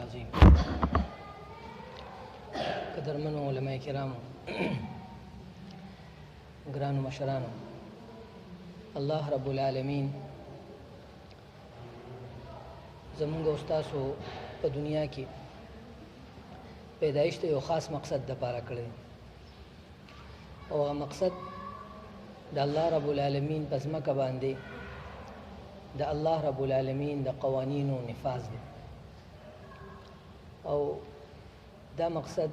العظیم. قدرمنو علماء کرامو، ګرانو مشرانو، الله رب العالمین زمونږ او ستاسو په دنیا کې پیدایش ته یو خاص مقصد دپاره کړی او هغه مقصد د الله رب العالمین په ځمکه باندې د الله رب العالمین د قوانینو نفاذ دی. او دا مقصد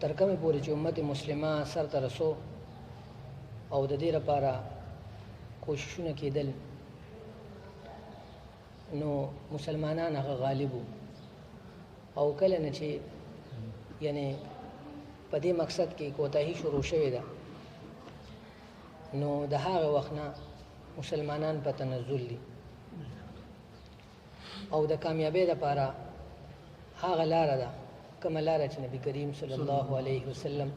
تر کومې پورې چې امت مسلمه سر ته رسو او د دې لپاره کوششونه کېدل، نو مسلمانان هغه غالب وو. او کله نه چې یعنی په دې مقصد کې کوتاهي شروع شوې ده، نو د هغه وخت نه مسلمانان په تنزل دي او د کامیابۍ لپاره هغه لاره ده کومه لاره چې نبی کریم صلی الله علیه وسلم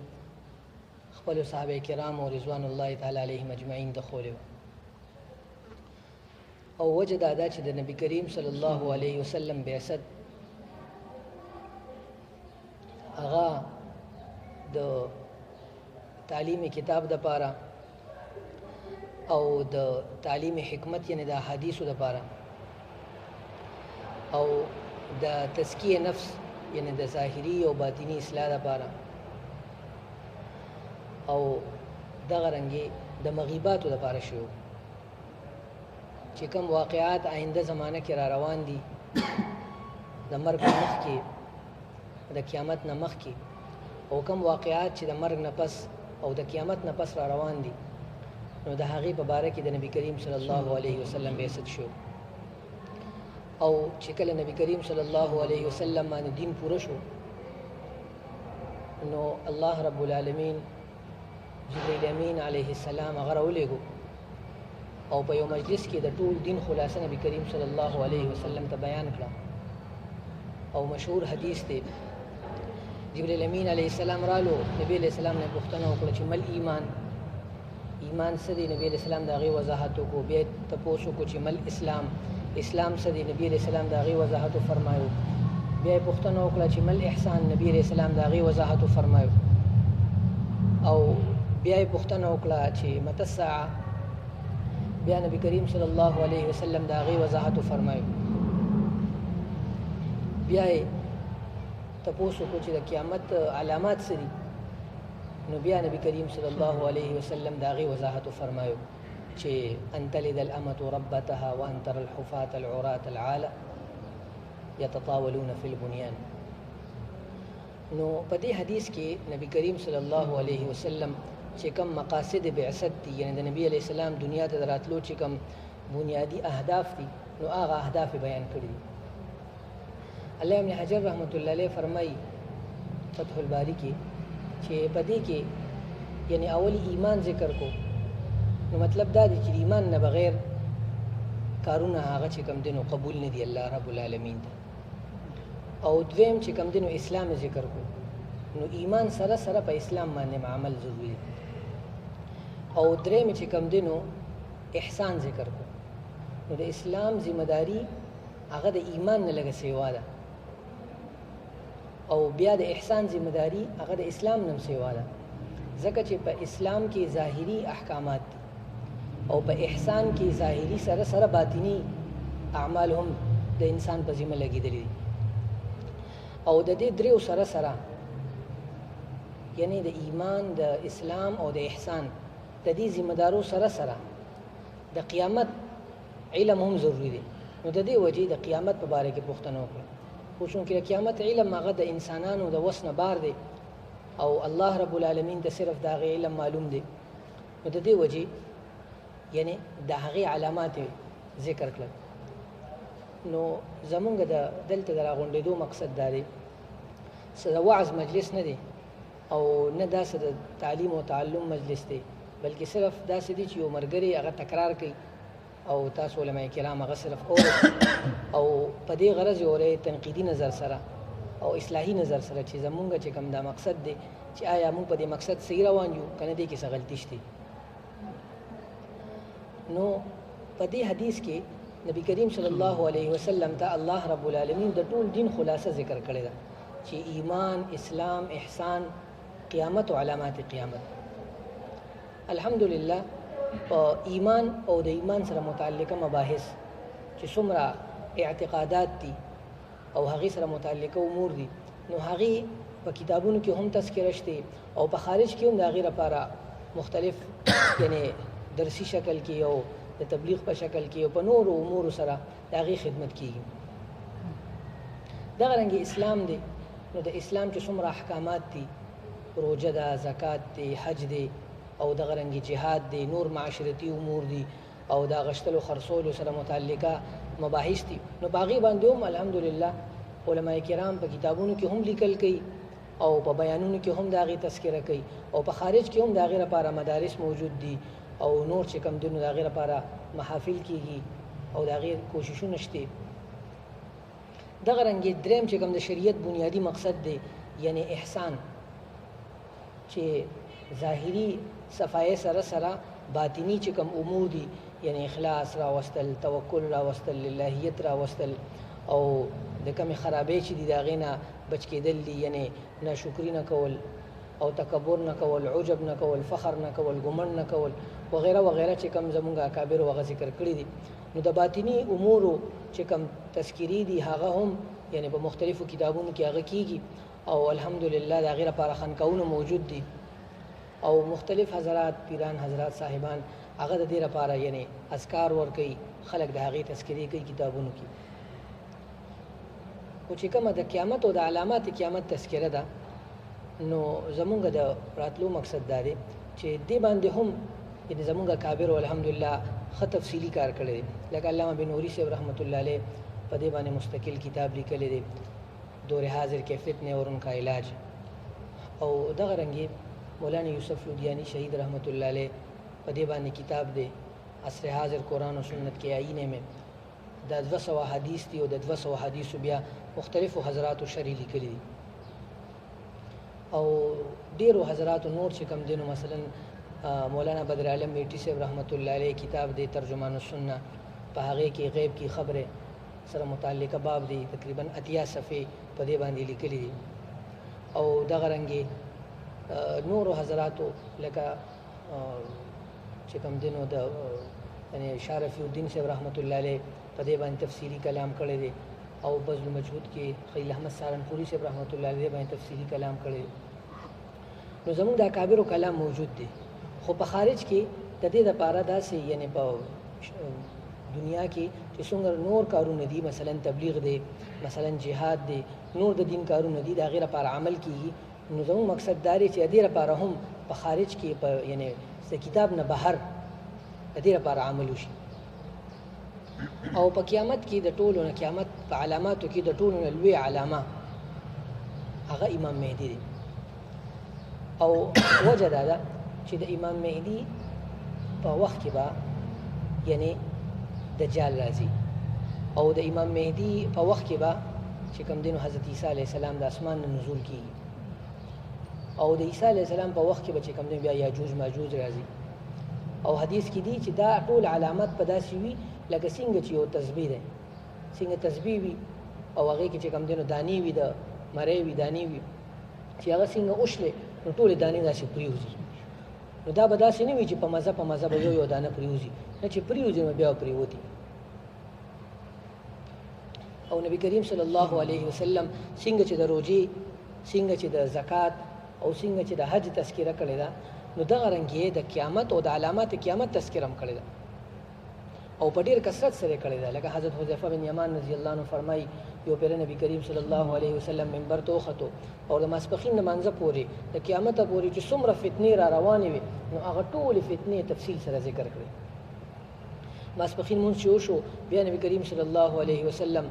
خپلو صحابه کرامو رضوان الله تعالی علیهم اجمعین ته ښولې وه. او وجه دا ده چې د نبی کریم صلی الله علیه وسلم بعثت هغه د تعلیم کتاب دپاره او د تعلیم حکمت یعنی د احادیثو دپاره او د تزکیه نفس یعنی د ظاهري او باطنی اصلاح دپاره او دغه رنګې د مغیباتو دپاره شو چې کوم واقعات آینده زمانه کې را روان دي د مرګ نه مخکې، د قیامت نه مخکې، او کوم واقعات چې د مرګ نه پس او د قیامت نه پس را روان دي، نو د هغې په باره کې د نبی کریم صلی الله علیه وسلم بعثت شو. او چې کله نبی کریم صلی الله علیه وسلم باندې دین پوره شو، نو الله رب العالمین جبریل امین علیه السلام هغه راولېږو او په یو مجلس کې د ټول دین خلاصه نبی کریم صلی الله علیه وسلم ته بیان کړه. او مشهور حدیث دی، جبریل امین علیه السلام رالو، نبی علیه السلام نه پوښتنه وکړه چې مل ایمان، ایمان څه دی؟ نبی علیه السلام د هغې وضاحت وکړو. بیا یې تپوس وکړو چې مل اسلام، اسلام څه دی؟ نبی علیه السلام د هغې وضاحت وفرمایو. بیا یې پوښتنه وکړه چې مل احسان، نبی علیه السلام د هغې وضاحت وفرمایو. او بیا یې پوښتنه وکړه چې متى الساعه، بیا نبی کریم صلی الله علیه وسلم د هغې وضاحت وفرمایو. بیا یې تپوس وکړو چې د قیامت علامات څه دي، نو بیا نبی کریم صلی الله علیه وسلم د هغې وضاحت وفرمایو چې ان تلد الامة ربتها وان ترى الحفاة العراة العالة يتطاولون في البنيان. نو په دې حدیث کې نبی کریم صلی الله علیه وسلم چې کوم مقاصد بعثت دي، یعنی د نبی علیه السلام دنیا ته د راتلو چې کوم بنیادی اهداف دي، نو هغه اهداف بیان کړي دي. علامه ابن حجر رحمت الله علیه فرمایي فتح الباری کې چې په دې کې یعنی اولی ایمان ذکر کو، نو مطلب دا دی چې ایمان نه بغیر کارونه هغه چې کوم دینو قبول نه دی الله رب العالمین ته. او دویم چې کوم دینو اسلام ذکر کو، نو ایمان سره سره په اسلام باندې عمل ضروري دی. او دریم چې کوم دینو احسان ذکر کو، نو د اسلام ذمہ داری هغه د ایمان نه لږه سیوا ده، او بیا د احسان ذمہ داری هغه د اسلام نه سیوا ده، ځکه چې په اسلام کې ظاهري احکامات دي او په احسان کې ظاهري سره سره باطنی اعمال هم د انسان په ذمه لګېدلي دي. او د دې دریو سره سره یعنی د ایمان، د اسلام او د احسان د دې ذمہ دارو سره سره د قیامت علم هم ضروری دی. نو د دې وجې د قیامت په باره کې پوښتنه وکړه، خو چونکې د قیامت علم هغه د انسانانو د وس نه بار دی او الله رب العالمین ته صرف د هغې علم معلوم دی، نو د دې وجې یعنی د هغې علامات ذکر کړل. نو زمونږ د دلته د راغونډېدو مقصد دا دی، څه د وعظ مجلس نه دی او نه داسې د تعلیم او تعلم مجلس دی، بلکې صرف داسې دی چې یو ملګری هغه تکرار کوي او تاسو علماء کرام هغه صرف اورئ او په دې غرض یې اورئ تنقیدي نظر سره او اصلاحي نظر سره چې زمونږ چې کوم دا مقصد دی چې آیا موږ په دې مقصد صحیح روان یو که نه دې کې څه غلطي شته. نو په دې حدیث کې نبی کریم صلی الله علیه وسلم ته الله رب العالمین د ټول دین خلاصه ذکر کړی ده چې ایمان، اسلام، احسان، قیامت او علامات قیامت. الحمدلله په ایمان او د ایمان سره متعلقه مباحث چې څومره اعتقادات دي او هغې سره متعلقه امور دي نو هغې په کتابونو کې هم تذکره شته او په خارج کې هم د هغې لپاره مختلف یعنی درسي شکل کې او د تبلیغ په شکل کې او په نورو امورو سره د هغې خدمت کیږي. دغه رنګې اسلام دی نو د اسلام چې څومره احکامات دي، روژه ده، زکات دی، حج دی او دغه رنګې جهاد دی، نور معاشرتي امور دي او د غشتلو خرڅولو سره متعلقه مباحث دي نو په هغې باندې هم الحمدلله علماء کرام په کتابونو کې هم لیکل کوي او په بیانونو کې هم د هغې تذکره کوي او په خارج کې هم د هغې لپاره مدارس موجود دي او نور چې کوم دي نو د هغې لپاره محافل کېږي او د هغې کوششونه شته. دغه رنګې دریم چې کوم د شریعت بنیادي مقصد دی یعنی احسان چې ظاهري صفایې سره سره باطنی چې کوم امور دي یعنی اخلاص راوستل، توکل راوستل، للهیت راوستل او د کمې خرابۍ چې دي د هغې نه بچ کېدل دي یعنی ناشکري نه کول او تکبر نه کول، عجب نه کول، فخر نه کول، ګمنډ نه کول وغیره وغیره چې کوم زمونږ اکابرو هغه ذکر کړي دي. نو د باطني امورو چې کوم تذکیري دي هغه هم یعنی په مختلفو کتابونو کې هغه کیږي او الحمدلله د هغې لپاره خانقاهونه موجود دي او مختلف حضرات، پیران حضرات، صاحبان هغه د دې لپاره یعنی اذکار ورکوي، خلک د هغې تذکرې کوي کتابونو کې. خو چې کومه د قیامت او د علامات قیامت تذکره ده نو زمونږ د راتلو مقصد دا دی چې دې باندې هم یعنې زمونږ کابر الحمدلله ښه تفصیلي کار کړی دی. لکه علامه بنوري صاحب رحمت الله علیه په دې باندې مستقل کتاب لیکلی دی، دور حاضر کې فتنې اور ان کا علاج. او دغه رنګې مولانا یوسف لودیانی شهید رحمت الله علیه په دې باندې کتاب دی عصر حاضر قرآن و سنت کے آئینے میں د 200 حدیث دي او د 200 حدیثو بیا مختلفو حضراتو شرح لیکلي دي او ډیرو حضراتو نور چې کوم دي نو مثلا مولانا بدر عالم میټي صاحب رحمت الله علیه کتاب دی ترجمان السنه په هغې کې غیب کی خبره سره متعلقه باب دی تقریبا 80 صفحې په دې باندې لیکلي دي. او دغه رنګې نورو حضراتو لکه چې کوم دي نو د یعنی شاه رفیع الدین صاحب رحمت الله علیه په دې باندې تفصیلي کلام کړی دی او بذل المجهود کې خلیل احمد سهارنپوري صاحب رحمت الله علیه باندې تفصیلي کلام کړی دی. نو زموږ د اکابرو کلام موجود دی خو په خارج کې د دې دپاره داسې یعنی په دنیا کې چې څومره نور کارونه دي مثلا تبلیغ دی، مثلا جهاد دی، نور د دین کارونه دي د هغې لپاره عمل کیږي. نو زموږ مقصد دا دی چې د دې لپاره هم په خارج کې په یعنی د کتاب نه بهر د دې لپاره عمل وشي. او په قیامت کې د ټولو نه قیامت په علاماتو کې د ټولو نه لوی علامه هغه امام مهدي دی. او وجه دا ده چې د امام مهدي په وخت کې به یعنی دجال راځي او د امام مهدي په وخت کې به چې کوم دی نو حضرت عیسی علیه السلام د اسمان نه نزول کیږي او د عیسی علیه السلام په وخت کې به چې کوم دی بیا یاجوج ماجوج راځي. او حدیث کې دی چې دا ټول علامات په داسې وي لکه څنګه چې یو تسبیح دی، څنګه تسبیح وي او هغې کې چې کوم دی نو دانې وي، د مرۍ وي، دانې وي چې هغه څنګه وشلې نو ټولې دانې داسې پریوځي. نو دا به داسې نه وي چې په مزه په مزه به یو دانه پریوځي، نه چې پریوځي نو بیا پریوتي. او نبی کریم صلی الله علیه وسلم څنګه چې د روژې، څنګه چې د زکات او څنګه چې د حج تذکره کړې ده نو دغه رنګې د قیامت او د علامات قیامت تذکره هم کړې ده او په ډېر کثرت سره کړې ده. لکه حضرت حذیفه بن یمان رضی الله عنه فرمایي یو پیر نبی کریم صلی الله علیه وسلم منبر ته وختو او د ماسپښین لمانځه پورې د قیامته پورې چې څومره فتنې را روانې وي نو هغه ټولې فتنې تفصیل سره ذکر کړې. ماسپښین مونځ چې وشو بیا نبی کریم صلی الله علیه وسلم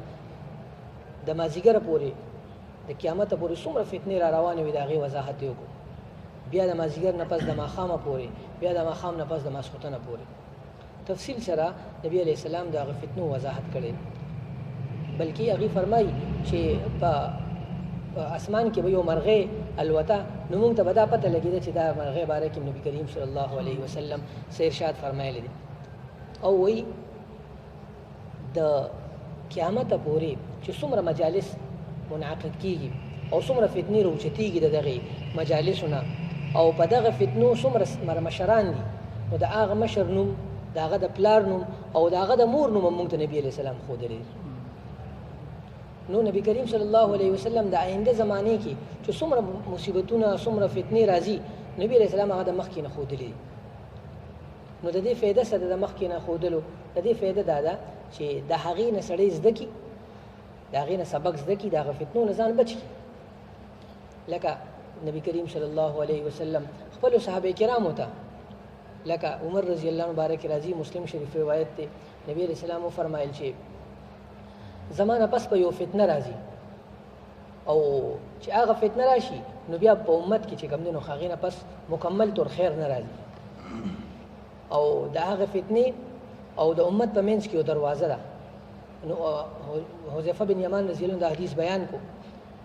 د مازدیګره پورې د قیامته پورې څومره فتنې را روانې وي د هغې وضاحت یې وکړو. بیا د مازدیګر نه پس د ماښامه پورې، بیا د ماښام نه پس د ماسخوتنه پورې تفصیل سره نبی علیه السلام د هغه فتنو وضاحت کړی. بلکې هغې فرمایي چې په اسمان کې به یو مرغۍ الوته نو موږ ته به دا پته لګېده چې دا مرغۍ باره کې نبي کریم صلی الله علیه وسلم څه ارشاد فرمایلی دی. او وایي د قیامت پورې چې څومره مجالس منعقد کیږي او څومره فتنې راوچتېږي د دغې مجالسونه او په دغه فتنو څومره مشران دي، نو د هغه مشر نوم، د هغه د پلار نوم او د هغه د مور نوم موږ ته نبي علیه السلام ښودلی. نو نبی کریم صلی الله علیه وسلم د آینده زمانې کې چې څومره مصیبتونه څومره فتنې راځي، نبی علیه السلام هغه د مخکې نه ښودلی. نو د دې فایده څه ده د مخکې نه ښودلو؟ د دې فایده دا ده چې د هغې نه سړی زده کړي، د هغې نه سبق زده کړي، د هغه فتنو نه ځان بچ کړي. لکه نبی کریم صلی الله علیه وسلم خپلو صحابه کرامو ته، لکه عمر رضی الله عنه بارک راځي، مسلم شریف روایت دی، نبی علیه السلام وفرمایل چې زمانه پس په یو فتنه راځي او چې هغه فتنه راشي نو بیا په امت کې چې کوم دی نو هغې نه پس مکمل طور خیر نه راځي او د هغه فتنې او د امت په منځ کې یو دروازه ده. نو حذیفه بن یمان رضی الله عنه د حدیث بیان کو،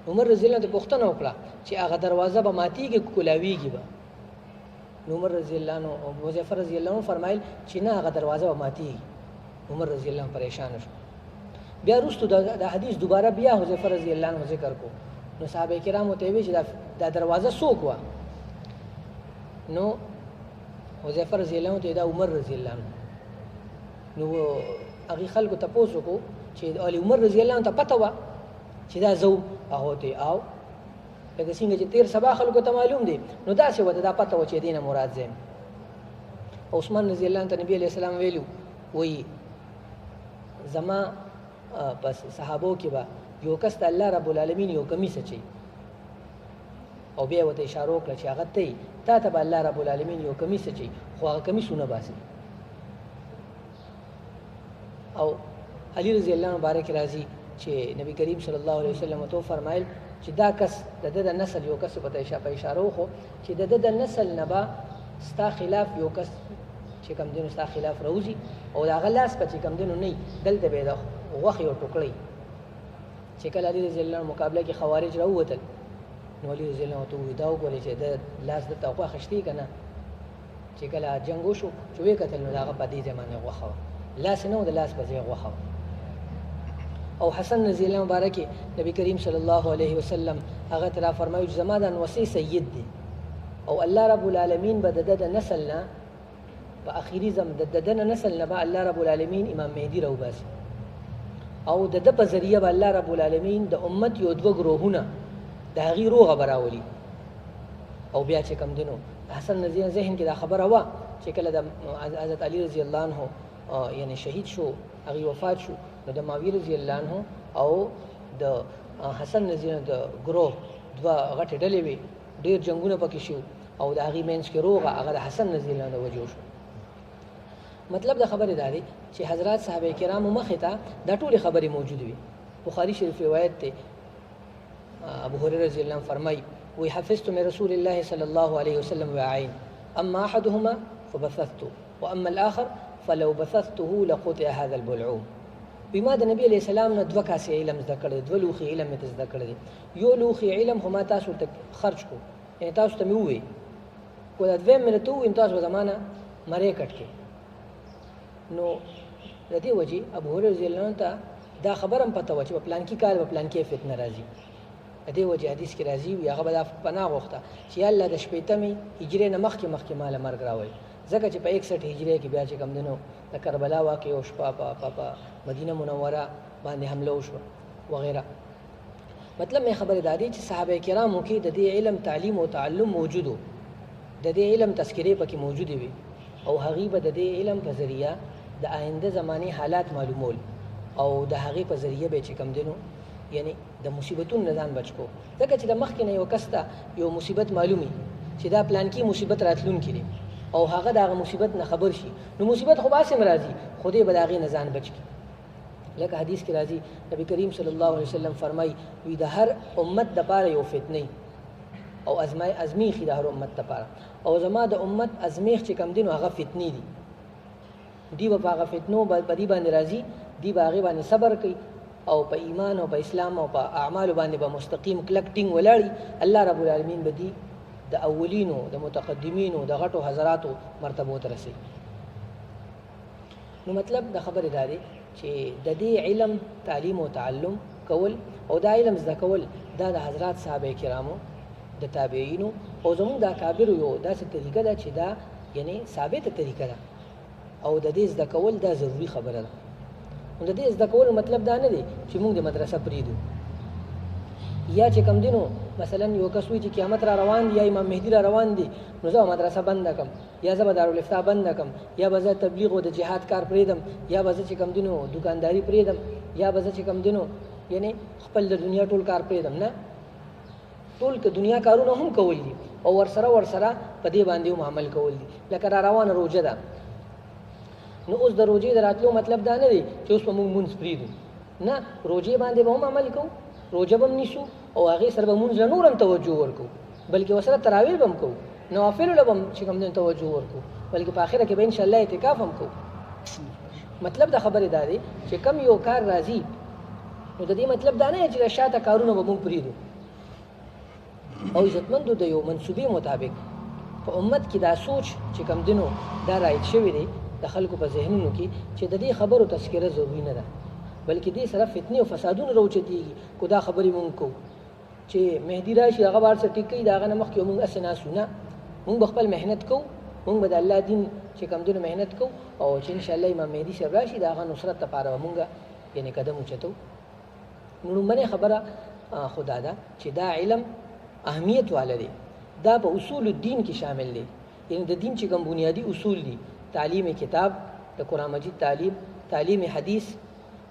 عمر رضی الله عنه پوښتنه وکړه چې هغه دروازه به ماتیږي که کولاویږي به؟ نو عمر رضی الله عنه او حذیفه رضی الله عنه فرمایل چې نه، هغه دروازه به ماتیږي. عمر رضی الله عنه پریشان شو. بیا وروسته د حدیث دوباره بیا حذیفه رضی الله عنه ذکر کو، نو صحابه کرامو ته ویل چې دا دروازه څوک وه؟ نو حذیفه رضی الله عنه ته دا عمر رضی الله عنه. نو هغې خلکو تپوس وکړو چې عمر رضی الله عنه ته پته وه چې دا زه وم؟ هغه ته او لکه څنګه چې تیر سبا خلکو ته معلوم دی، نو داسې وته دا پته وه چې دې نه مراد زه یم. عثمان رضی الله عنه ته نبي علیه السلام ویلو، وایي زما پس صحابو کې به یو کس ته الله رب العالمین یو کمیس اچوي او بیا ورته اشاره وکړه چې هغه ته تا ته به الله رب العالمین یو کمیس اچوي، خو هغه کمیس ونه باسي. او علی رضی الله عنه مبارک راځي چې نبی کریم صلی الله علیه وسلم ته فرمایل چې دا کس د د نسل یو کس په اشاره وخو چې د د نسل نه به ستا خلاف یو کس چې کوم دینو ستا خلاف راوځي او د هغه لاس به چې کوم دینو نه دلته به د غوښې او ټوکړی. چې کله علی رضی الله عنه مقابله کې خوارج راووتل، نو علی رضی الله عنه ته وویل دا وګورئ چې د لاس دلته غوښه شتې که نه؟ چې کله جنګ وشو چې ویې کتل نو د هغه په دې ځای باندې غوښه وه، لاس نه و، د لاس په ځای غوښه وه. او حسن رضی الله مبارک نبی کریم صلی الله علیه وسلم هغه ته را فرمایي چې زما د نوسۍ سید دی او الله رب العالمین به د ده د نسل نه په اخري د ده نه نسل نه به الله رب العالمین امام مهدي راوباسي او د ده په ذریعه به الله رب العالمین د امت یو دوه ګروهونه د هغې روغه به راولي. او بیا چې کوم دی نو حسن رضی الله ذهن کې دا خبره وه چې کله د حضرت علی رضی الله عنه یعنی شهید شو، هغې وفات شو، نو د معاویه رضی الله عنه او د حسن رضی الله عنه د ګروه دوه غټې ډلې وې، ډېر جنګونه پکې شو او د هغې منځ کې روغه هغه د حسن رضی الله عنه د وجو شو. مطلب د خبرې دا دی چې حضرات صحابه کرامو مخې ته دا ټولې خبرې موجودې وي. بخاري شریف روایت دی، ابو هريره رضی الله عنه فرمایي وی حفظت من رسول الله صلی الله علیه وسلم وعین اما احدهما فبثثته واما الاخر فلو بثثته لقطع هذا البلعوم. بما د نبی علیہ السلام نه دوه کاسې علم زده کړی، دوه لوښي علم مې زده کړی دی. یو لوښي علم خو ما تاسو ته خرج کو، یعنې تاسو ته مې ووایي، خو دا دویم مې درته ووایم تاسو به زما نه مرۍ کټ کړئ. نو د دې وجې ابو هريره رضی الله عنه ته دا خبره هم پته وه چې په پلانکي کال به پلانکې فتنه راځي. د دې وجې حدیث کې راځي وي هغه به دا پناه غوښته چې یا الله د شپېتمې هجرې نه مخکې ماله مرګ راولي، ځکه چې په 61 هجرې کې بیا چې کوم دی نو د کربلا واقعې وشوه، په مدینه منوره باندې حمله وشوه وغیره. مطلب مې خبرې دا دی چې صحابه کرامو کې د دې علم تعلیم او تعلم موجود و، د دې علم تذکرې پکې موجودې وي او هغې به د دې علم په ذریعه د آینده زمانې حالات معلومول او د هغې په ذریعه به چې کوم دی نو یعنی د مصیبتونو نه ځان بچ کو. ځکه چې د مخکې نه یو کس ته یو مصیبت معلومي چې دا پلانکي مصیبت راتلونکي دی او هغه د هغه مصیبت نه خبر شي، نو مصیبت خو باسم راځي، خو دې به د هغې نه ځان بچ کړي. لکه حدیث کې راځي نبی کریم صلی الله علیه وسلم فرمایي وی د هر امت دپاره یو فتنې او ازمیښي د هر امت دپاره، او زما د امت ازمیښ چې کوم دی نو هغه فتنې دي. دی به په هغه فتنو په دې باندې راځي، دی به هغې باندې صبر کوي او په ایمان او په اسلام او په اعمالو باندې به مستقیم کلک ټینګ ولاړي. الله رب العالمین به دی د اولینو د متقدمینو د غټو حضراتو مرتبو ته رسوي. نو مطلب د خبرې دا دی چې د دې علم تعلیم او تعلم کول او دا علم زده کول دا د حضرات صحابه کرامو د تابعینو او زموږ د اکابرو یو داسې طریقه ده چې دا یعنی ثابته طریقه ده او د دې زده کول دا ضروري خبره ده. نو د دې زده کول مطلب دا نه دی چې موږ د مدرسه پرېږدو یا چې کم دینو مثلا یو کس وي چې قیامت را روان دی یا امام مهدي را روان دی نو زه مدرسه بند کم یا زه به دارالفتاح بند کم یا به زه تبلیغ او د جهاد کار پرېږدم یا به زه چې کم دینو دکانداري پرېږدم یا به زه چې کم دینو یعنی خپل د دنیا ټول کار پرېږدم. نه، ټول که دنیا کارونه هم کول دي او ورسره په دې باندې هم عمل کول دي. لکه را روانه روژه ده، نو اوس د روژې د راتلو مطلب دا نه دی چې اوس به موږ مونځ پرېږدو، نه، روژې باندې به هم عمل کوو، روژه به هم نیسو او هغې سره به مونځ له نور هم توجه ورکوو، بلکې ورسره تراویح به هم کوو، نوافلو له به هم چې کوم دی توجه ورکوو، بلکې په آخره کې به انشاءالله اعتکاف هم کوو. مطلب د خبرې دا دی چې کم یو کار راځي نو د دې مطلب دا نه چې د شاته کارونه به موږ پرېږدو. او عزتمندو د یو منصوبې مطابق په امت کې دا سوچ چې کم دینو دا رایج شوی دی د خلکو په ذهنونو کې چې د دې خبرو تذکره ضروري نه ده، بلکې دې سره فتنې او فسادونه راوچتېږي. کو دا خبرې مونږ کوو چې مهدي راشي هغه به هر څه ټیک کړي، د هغه نه مخکې مونږ هسې ناست نه، مونږ به خپل محنت کوو، مونږ به د الله دین چې کم دینو محنت کوو او چې انشاءالله امام مهدي صاحب راشي د هغه نصرت لپاره به مونږ یعنې قدم اوچتو. نو لومړنۍ خبره خو دا ده چې دا علم اهمیت والا دی، دا په اصول الدین کې شامل دی، یعنی د دین چې کوم بنیادی اصول دي، تعلیم کتاب، د قرآن مجید تعلیم حدیث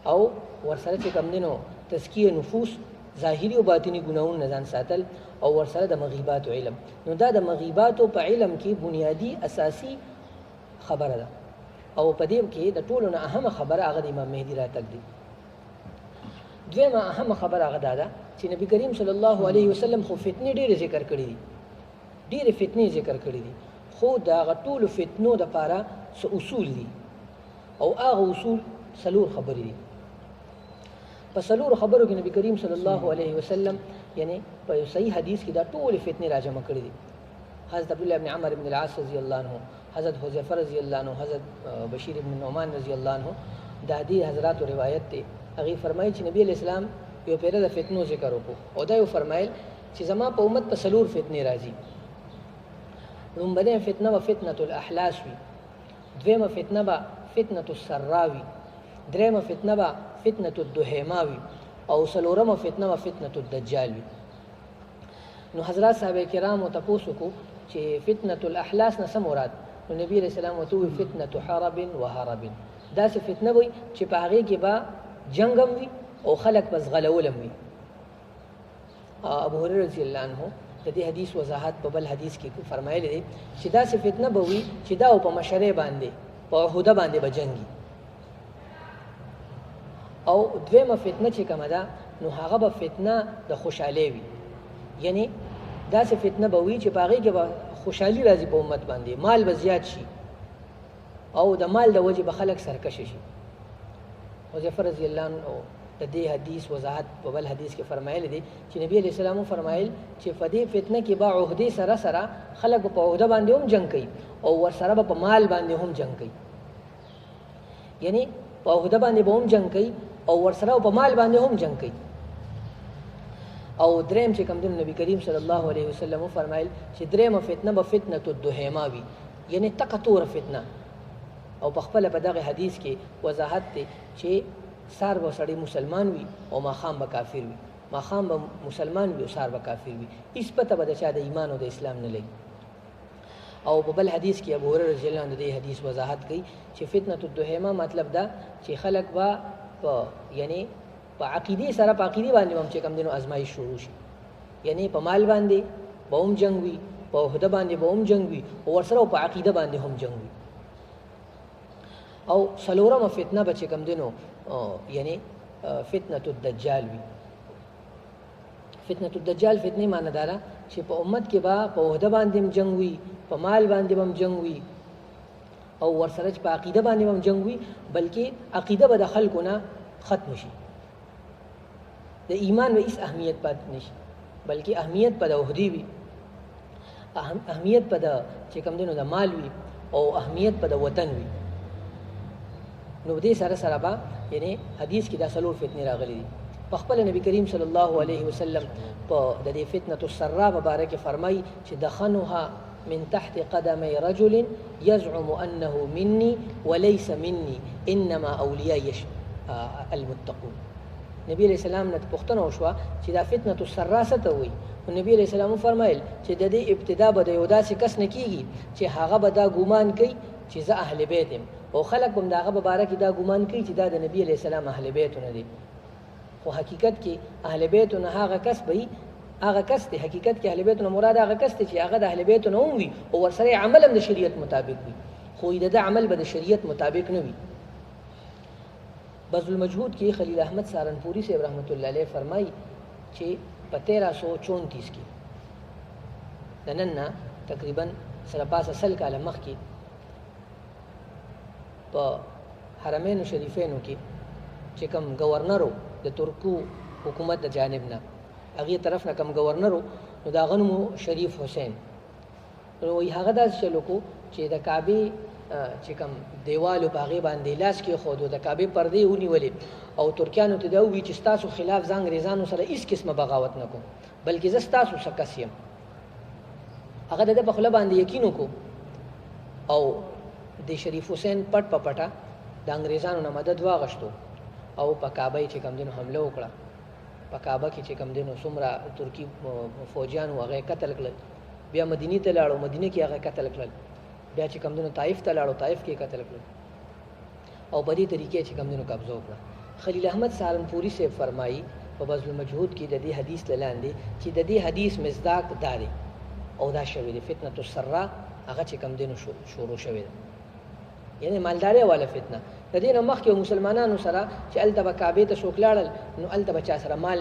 او ورسره چې کوم دینو تزکیه نفوس، ظاهری او باطنی ګناهونو نه ځان ساتل او ورسره د مغیبات علم. نو دا د مغیباتو په علم کې بنیادی اساسی خبره ده او په دې کې د ټولو نه اهمه خبره هغه د امام مهدي راتګ دی. دویمه اهمه خبره هغه دا ده چې نبی کریم صلی الله علیه وسلم خو فتنې ډېرې ذکر کړي دي، ډېرې فتنې ذکر کړي دي، خو د هغه ټولو فتنو دپاره څه اصول دي او هغه اصول څلور خبرې دي. په څلورو خبرو کې نبی کریم صلی الله علیه وسلم یعنی په یو صحیح حدیث کې دا ټولې فتنې راجمع کړي دي. حضرت عبدالله بن عمر بن العاص رضی الله عنه، حضرت حذیفه رضی الله عنه، حضرت بشیر بن نعمان رضی الله عنه، دا دې حضراتو روایت دی. هغې فرمایي چې نبی علیہ السلام یو پیره د فتنو ذکر وکړو او دا یو فرمایل چې زما په امت په څلور فتنې راځي. لومړنۍ فتنه به فتنة الاحلاس وي، دویمه فتنه به فتنة السرا وي، دریمه فتنه به فتنة الدهیما وي او څلورمه فتنه به فتنة الدجال وي. نو حضرات صحابه کرامو تپوس وکړو چې فتنة الاحلاس نه څه مراد؟ نو نبی علیہ السلام ورته وویل فتنة حرب وهرب، داسې فتنه وي چې په هغې کې به جنگ هم وي او خلق بس غلول هم وي. ابو هريره رضی الله عنه د دې حدیث وضاحت په بل حدیث کې فرمایلی دی چې داسې فتنه به وي چې دا په مشرۍ باندې په عهده باندې به جنګي. او دویمه فتنه چې کومه ده نو هغه به فتنه د خوشحالۍ وي، یعنی داسې فتنه به وي چې په هغې کې به خوشحالي راځي په امت باندې، مال به زیات شي او د مال د وجې به خلک سرکشه شي. حذیفه رضی الله عنه د دې حدیث وضاحت په بل حدیث کې فرمایلی دی چې نبی علیہ السلام فرمایل چې په دې فتنه کې به عهدې سره سره خلک په عهده باندې هم جنګ کوي او ورسره به په مال باندې هم جنګ کوي، یعنی په عهده باندې به هم جنګ کوي او ورسره په مال باندې هم جنګ کوي. او دریم چې کوم دی نبی کریم صلی الله علیه وسلم فرمایل چې دریمه فتنه به فتنة الدهیما وي، یعنی تکه توره فتنه. او په خپله په دغه حدیث کې وضاحت دی چې سار به سړی مسلمان وي او ماښام به کافر وي، ماښام به مسلمان وي او سار به کافر وي، هېڅ پته به د چا د ایمان او د اسلام نه لګي. او په بل حدیث کې ابو هريره رضی الله عنه د دې حدیث وضاحت کوي چې فتنة الدهیما مطلب دا چې خلک به په یعنی په عقیدې سره په عقیدې باندې به هم چې کوم دی نو ازمایش شروع شي، یعنی په مال باندې به هم جنګ وي، په عهده باندې به هم جنګ وي او ورسره په عقیده باندې هم جنګ وي. او څلورمه فتنه به چې کوم دی نو یعنی فتنة الدجال وي. فتنة الدجال فتنې معنی دا ده چې په امت کې به په عهده باندې هم جنګ وي، په مال باندې به هم جنګ وي او ورسره چې په عقیده باندې به هم جنګ وي، بلکې عقیده به د خلکو نه ختم شي، د ایمان به هېڅ اهمیت پاتې نه شي، بلکې اهمیت به د عهدې وي، اهمیت به د چې کوم دی نو د مال وي او اهمیت به د وطن وي. نو دې سره سره به یعنی حدیث کې دا څلور فتنې راغلي دي. په خپل نبی کریم صلی الله علیه وسلم په د دې فتنه السرا مبارکه فرمایي چې دخنها من تحت قدمي رجل يزعم انه مني وليس مني انما اولیاء المتقون. نبی علیہ السلام نه پوښتنه وشوه چې دا فتنه السرا څه ته وایي. نبی علیہ السلام فرمایل چې د دې ابتدا به د یو داسې کس نه کیږي چې هغه به دا ګمان کوي چې زه اهل بیت یم، او خلک به د هغه باره کې دا ګمان کوي چې دا د نبی علیہ السلام اهل بیتونه دي. خو حقیقت کې اهل بیتونه هغه کس به هغه کس دی، حقیقت کې اهل بیتونه مراد هغه کس دی چې هغه د اهل بیتونه هم وي او ورسره عمل هم د شریعت مطابق وي، خو د عمل به د شریعت مطابق نه وي. بذل المجهود کې خلیل احمد سهارنپوری صاحب رحمت الله علیه فرمایي چې په 1334 کې د نن نه تقریبا سره پاسه سل کاله مخکې په حرمینو شریفینو کې چې کوم گورنرو د ترکو حکومت د جانب نه هغې طرف نه کوم گورنرو نو د هغه نوم شریف حسین، نو وایي هغه داسې چل وکړو چې د کعبې چې کوم دیوالو په هغې باندې لاس کېښودو، د کعبې پردې ونیولې او ترکیانو ته دا ووایي چې ستاسو خلاف زه انګرېزانو سره هېڅ قسمه بغاوت نه کوم بلکې زه ستاسو څه کس یم. هغه د ده په خوله باندې یقین وکړو او د شریف حسین پټ په پټه د انګرېزانو نه مدد واغشتو او په کعبه چې کوم دینو حمله وکړه. په کعبه کې چې کوم دینو څومره ترکي فوجیانو هغه قتل کړل، بیا مدینې ته لاړو، مدینه کې هغه قتل کړل، بیا چې کوم دینو طائف ته لاړو، طائف کې قتل کړل او په دې طریقې چې کوم دینو قبضه وکړه. خلیل احمد سهارنپوری صاحب فرمایي په بذل المجهود کې د دې حدیث لاندې چې د دې حدیث مصداق دا دی او دا شوی دی فتنه السرا هغه چې کوم دینو شروع شوی دی، یعنی مالداري والا فتنه. د دې نه مخکې مسلمانانو سره چې هلته به کعبې ته څوک لاړل نو هلته به چا سره مال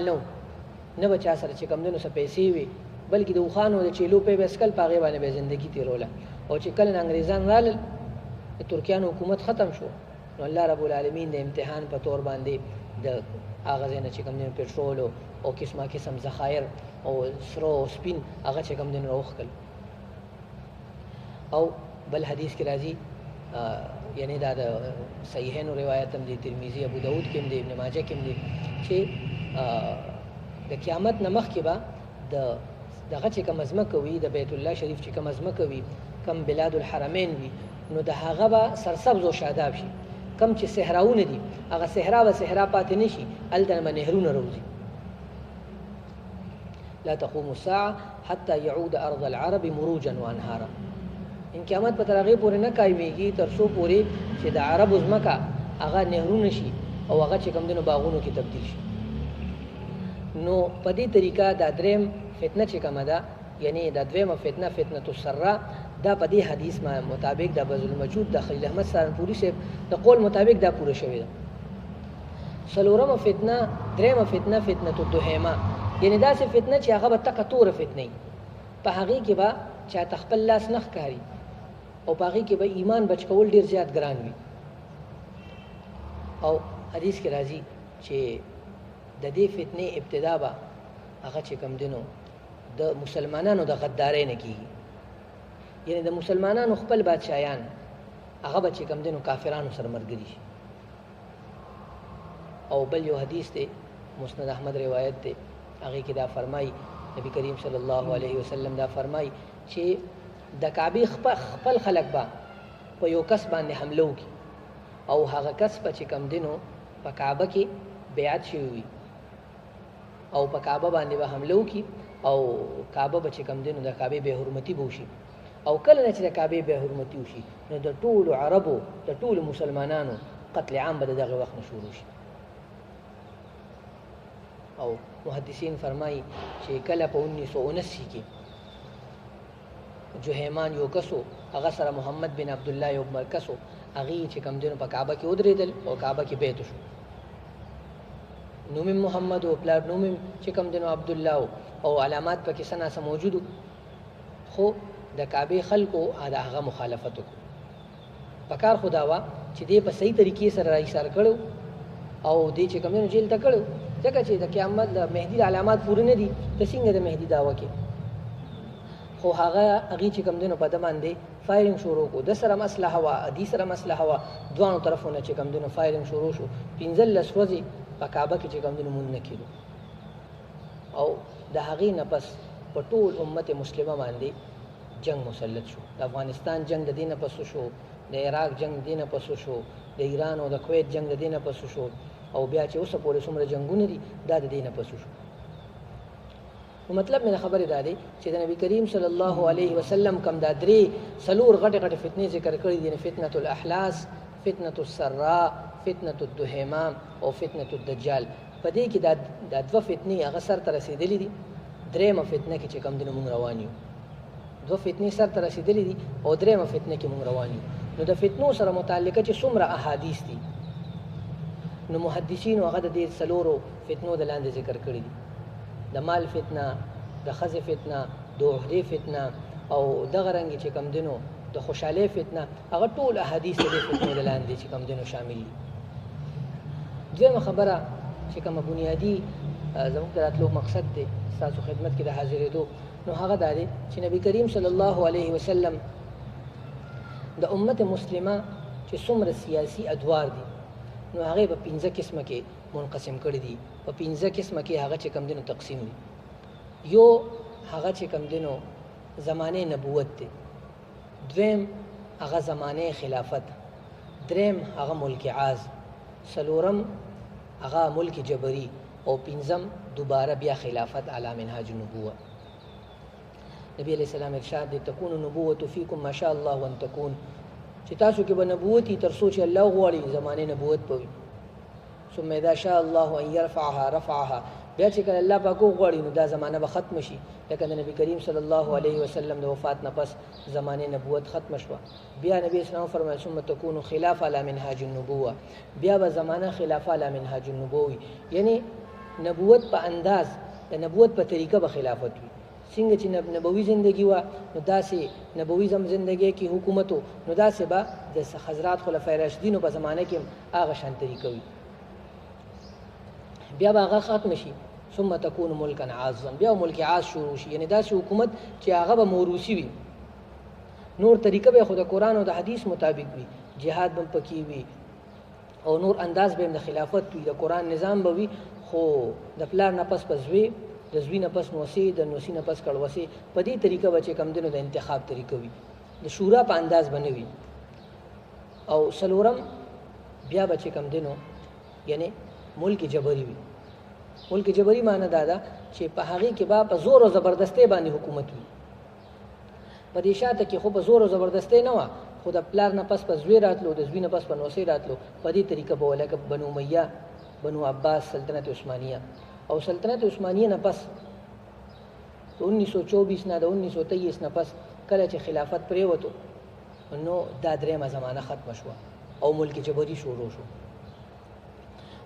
نه به چا سره چې کوم دینو څه پیسې وي، بلکې د اوښانو د چیلو پی به څکل، په هغې باندې به زندګي تېروله. او چې کله انګرېزان رالل د ترکیانو حکومت ختم شو نو الله رب العالمین د امتحان په طور باندې د هغه ځای نه چې کوم دینو پټرول او قسمه قسم ذخایر او سرو او سپین هغه چې کوم دینو راوښکل. او بل حدیث کې راځي یعنی دا د صحیحینو روایت هم دی، ترمذی ابو داود کې هم دی، ابن ماجه کې هم دی چې د قیامت نه مخکې به دغه چې کوم ځمکه وي د بیت الله شریف چې کوم ځمکه وي، کم بلاد الحرمین وي، نو د هغه به سرسبز او شاداب شي. کم چې صحراونه دي هغه صحرا به صحرا پاتې نه شي، هلته به نهرونه روځي. لا تقوم الساعه حتى يعود ارض العرب مروجا وانهارا. ان قیامت په تر هغې پورې نه قایمېږي تر څو پورې چې د عربو ځمکه هغه نهرونه شي او هغه چې کوم دینو باغونو کې تبدیل شي. نو په دې طریقه دا دریم فتنه چې کومه ده، یعنی دا دویمه فتنه فتنه السرا، دا په دې حدیث مطابق د بذل المجهود د خلیل احمد سهارنپوري صاحب د قول مطابق دا پوره شوې ده. څلورمه فتنه دریمه فتنه فتنه الدهیمه، یعنی داسې فتنه چې هغه به تکه توره فتنه وي، په هغې کې به چاته خپل لاس نه ښکاري او په هغې کې به ایمان بچ کول ډېر زیات ګران وي. او حدیث کې راځي چې د دې فتنې ابتدا به هغه چې کوم دینو د مسلمانانو د غدارۍ نه کېږي، یعنی د مسلمانانو خپل بادشاهیان هغه به چې کوم دینو کافرانو سره ملګري شي. او بل یو حدیث دی مسند احمد روایت دی، هغې کې دا فرمایي نبی کریم صلی الله علیه وسلم دا فرمایي چې د کعبې خپل خلک به په یو کس باندې حمله وکړي او هغه کس به چې کوم دینو په کعبه کې بیعت شوي وي او په کعبه باندې به حمله وکړي او کعبه به چې کوم دینو د کعبې بې حرمتي به وشي. او کله نه چې د کعبې بې حرمتي وشي نو د ټولو عربو د ټولو مسلمانانو قتل عام به د دغه وخت نه شروع شي. او محدثین فرمایي چې کله په 1979 کې جهیمان یو کسو هغه سره محمد بن عبدالله یو مرکسو هغې چې کوم دینو په کعبه کې ودرېدل او کعبه کې بیت شو، نوم محمد او پلار نوم چې کوم دینو عبدالله او علامات پکې څه ناڅه موجودو، خو د کعبې خلکو د هغه مخالفت وکړو. پکار خو دا وه چې دې په صحیح طریقې سره راایثار کړو او دې چې کوم دینو جیل ته کړو، ځکه چې د قیامت د مهدي د علامات پوره نه دي ته څنګه د مهدي دعوه کې. خو هغې چې کوم دی نو په ده باندې فایرنګ شروع کړو، د سره مسلحه وه، دې سره مسلحه وه، دواړو طرفونه چې کوم دی نو فایرنګ شروع شو. 15 ورځې په کعبه کې چې کوم دی نو مونږ نه کېدو. او د هغې نه پس په ټول امت مسلمه باندې جنگ مسلط شو. د افغانستان جنگ د دې نه پس شو، د عراق جنگ د دې نه پس شو، د ایران او د کویت جنگ د دې نه پس شو، او بیا چې اوسه پورې څومره جنګونه دي دا د دې نه پس شو. نو مطلب مې د خبرې دا دی چې د نبی کریم صلی الله علیه وسلم کم دا 3-4 غټې فتنې ذکر کړي دي، فتنة الاحلاس، فتنة السراء، فتنة الدهیمه او فتنة الدجال. په دې کې دا 2 فتنې هغه سر ته رسېدلې دي. 3مه فتنه کې چې کوم دی نو مونږ روان یو. 2 فتنې سر ته رسېدلې دي او 3مه فتنه کې مونږ روان یو. نو د فتنو سره متعلقه چې څومره احادیث دي نو محدثینو هغه د دې 4 فتنو د لاندې ذکر کړي دي: د مال فتنه، د ښځې فتنه، د عهدې فتنه، او دغه رنګې چې کوم دی نو د خوشحالۍ فتنه. هغه ټول احادیث د دې فتنو د لاندې چې کوم دی نو شامل دي. دویمه خبره چې کومه بنیادي زموږ د راتلو مقصد دی ستاسو خدمت کې د حاضرېدو، نو هغه دا دی چې نبی کریم صلی الله علیه وسلم د امت مسلمه چې څومره سیاسي ادوار دي نو هغه په 15 قسمه کې منقسم کړي دي. په 15 قسمه کې هغه چې کوم دی نو تقسیم دي. یو هغه چې کوم دی نو زمانه نبوت دی، دویم هغه زمانه خلافت، دریم هغه ملک عاز، څلورم هغه ملک جبری، او 5م دوباره بیا خلافت علی منهاج النبوه. نبی علیہ السلام ارشاد دی: تکون النبوة فیکم ما شاء الله وان تکون، چې تاسو کې به نبوت وي تر څو چې الله غواړي زمانه نبوت به وي. ثم اذا شاء الله ان يرفعها رفعها، بیا چې کله الله پاک غواړي نو دا زمانه به ختم شي. لکه د نبی کریم صلی الله علیه وسلم د وفات نه پس زمانه نبوت ختم شوه. بیا نبی اسلام فرمایي: ثم تكون خلافه علی منهاج النبوه، بیا به زمانه خلافه علی منهاج النبوه، یعنی نبوت په انداز د نبوت په طریقه به خلافت وي. څنګه چې نبوي زندگی و نو داسې نبوي زندگی کې حکومت نو داسې به د حضرات خلفای راشدینو په زمانه کې هغه شان طریقه وي. بیا به هغه ختم شي. ثم تكون ملکا عاظا، بیا ملک عاز شروع شي، یعنی داسې حکومت چې هغه به موروثي وي، نور طریقه به خو د قرآن او د حدیث مطابق وي، جهاد به پکې وي او نور انداز به د خلافت وي، د قرآن نظام به وي، خو د پلار نه پس زوی، د زوی نه پس نوسی، د نوسی نه پس کړوسی. په دې طریقه به چې کم دنو د انتخاب طریقه وي، د شورا په انداز باندې وي. او څلورم بیا به چې کم دنو یعنی ملک جبری وي. ملک جبری معنی دا ده چې په هغې کې به په زور او زبردستۍ باندې حکومت وي. په دې شاته کې خو په زور او زبردستۍ نه وه، خو د پلار نه پس زوی راتلو، د زوی نه پس په نوسی راتلو. په دې طریقه به ولکه بنو امیه، بنو عباس، سلطنت عثمانیه. او سلطنت عثمانیه نه پس 1924 نه د 1923 نه پس کله چې خلافت پرېوتو نو دا 3مه زمانه ختمه شوه او ملک جبری شروع شو.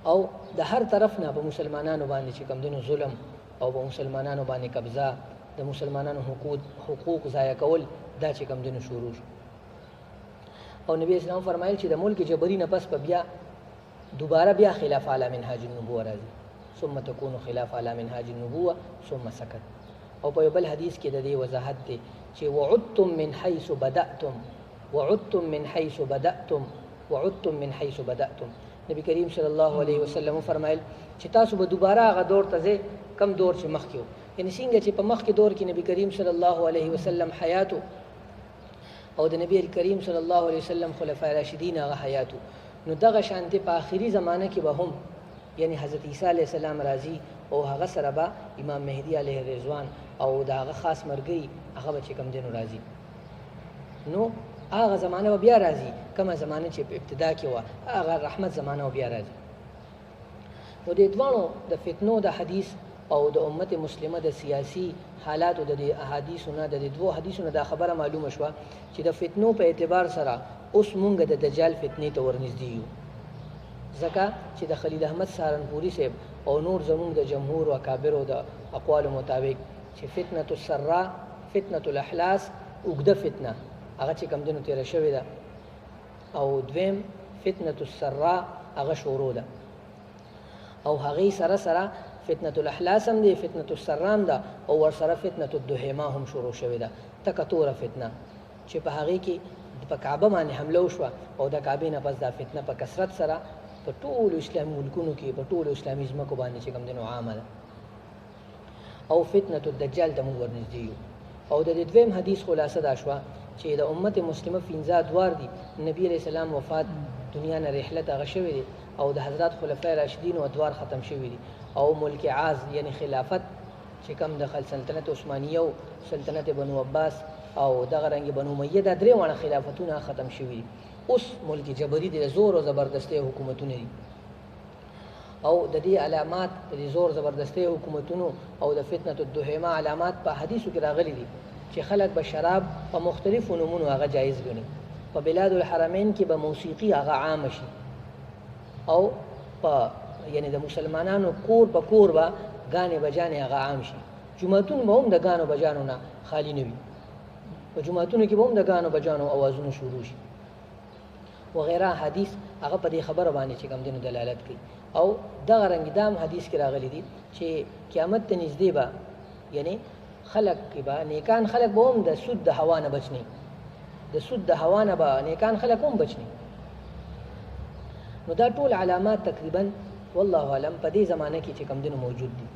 او د هر طرف نه په مسلمانانو باندې چې کوم دنو ظلم او په مسلمانانو باندې قبضه، د مسلمانانو حقوق ضایع کول، دا چې کوم دنو شروع شو. او نبی اسلام فرمایل چې د ملک جبری نه پس په بیا دوباره بیا خلافه علی منهاج النبوه راځي. ثم تكون خلافه علی منهاج النبوه ثم سکت. او په بل حدیث کې د دې وضاحت دی چې وعدتم من حيث بدأتم، وعدتم من حيث بدأتم، وعدتم من حيث بدأتم. نبی کریم صلی الله علیه وسلم فرمایل چې تاسو به دوباره هغه دور ته ځئ کم دور چې مخکې و. یعنی څنګه چې په مخکې دور کې نبی کریم صلی الله علیه وسلم حیاتو او د نبی کریم صلی الله علیه وسلم خلفای راشدین هغه حیاتو، نو دغه شانتي په آخري زمانه کې به هم یعنی حضرت عیسی علیه السلام راځي او هغه سره به امام مهدی علیه الرضوان او دا هغه خاص مرګي هغه به چې کوم دینو راځي. نو هغه زمانه به بیا راځي، کومه زمانه چې په ابتدا کې وه هغه رحمت زمانه بیا راځي. نو د دوانو د فتنو د حدیث او د امت مسلمه د سیاسي حالات او د احادیثونو د دوه حدیثونو دا خبره معلومه شوه چې د فتنو په اعتبار سره اوس مونږ د دجال فتنې ته ورنږدې یو، ځکه چې د خلیل احمد سهارنپوري صاحب او نور زمونږ د جمهور او اکابرو د اقوالو مطابق چې فتنة السراء، فتنة الاحلاس اوږده فتنه هغه چې کوم دنو تېره شوې ده، او دویم فتنة السراء هغه شروع ده، او هغې سره سره فتنه الاحلاس هم دی، فتنه السرام ده، او ورسره فتنه الدهیما هم شروع شوې ده. تکه توره فتنه چې په هغې کې په کعبه باندې حمله وشوه او د کعبې نه پس دا فتنه په کثرت سره په ټولو اسلامي ملکونو کې په ټولو اسلامي ځمکو باندې چې کوم دی نو عامه ده. او فتنه الدجال ته موږ ورنږدې یو. او د دې دویم حدیث خلاصه دا شوه چې د امت مسلمه 15 ادوار دي. نبی علیہ السلام وفات دنیا نه رحلت هغه شوی دی او د حضرات خلفای راشدین او ادوار ختم شوی دي. او ملک عاز یعنی خلافت چې کوم د سلطنت عثمانیه او سلطنت بنو عباس او دغه رنګ بنو امیه دا درې وانه خلافتونه ختم شوي دي. اوس ملک جبری د زور او زبردستی حکومتونه دي. او د دې علامات د زور زبردستی حکومتونو او د فتنه الدهیما علامات په حدیثو کې راغلي دي چې خلک به شراب په مختلفو نومونو هغه جایز ګڼي. په بلاد الحرمین کې به موسیقي هغه عام شي او په یعنی د مسلمانانو کور په کور به غانې بجانې هغه عام شي. جمعتون به هم د غانو بجانو نه خالی نه وي. په جمعتونو کې به هم د غانو بجانو اوازونه شروع شي وغیره. حدیث هغه په دې خبره باندې چې کوم دینو دلالت کوي. او دغه رنګ دام حدیث کې راغلی دي چې قیامت ته نږدې به یعنی خلق کې به نیکان خلق به هم د سود د هوا نه بچني، د سود د هوا نه به نیکان خلق هم بچني. نو دا ټول علامات تقریبا والله اعلم په دې زمانه کې چې کوم دینو موجود دي.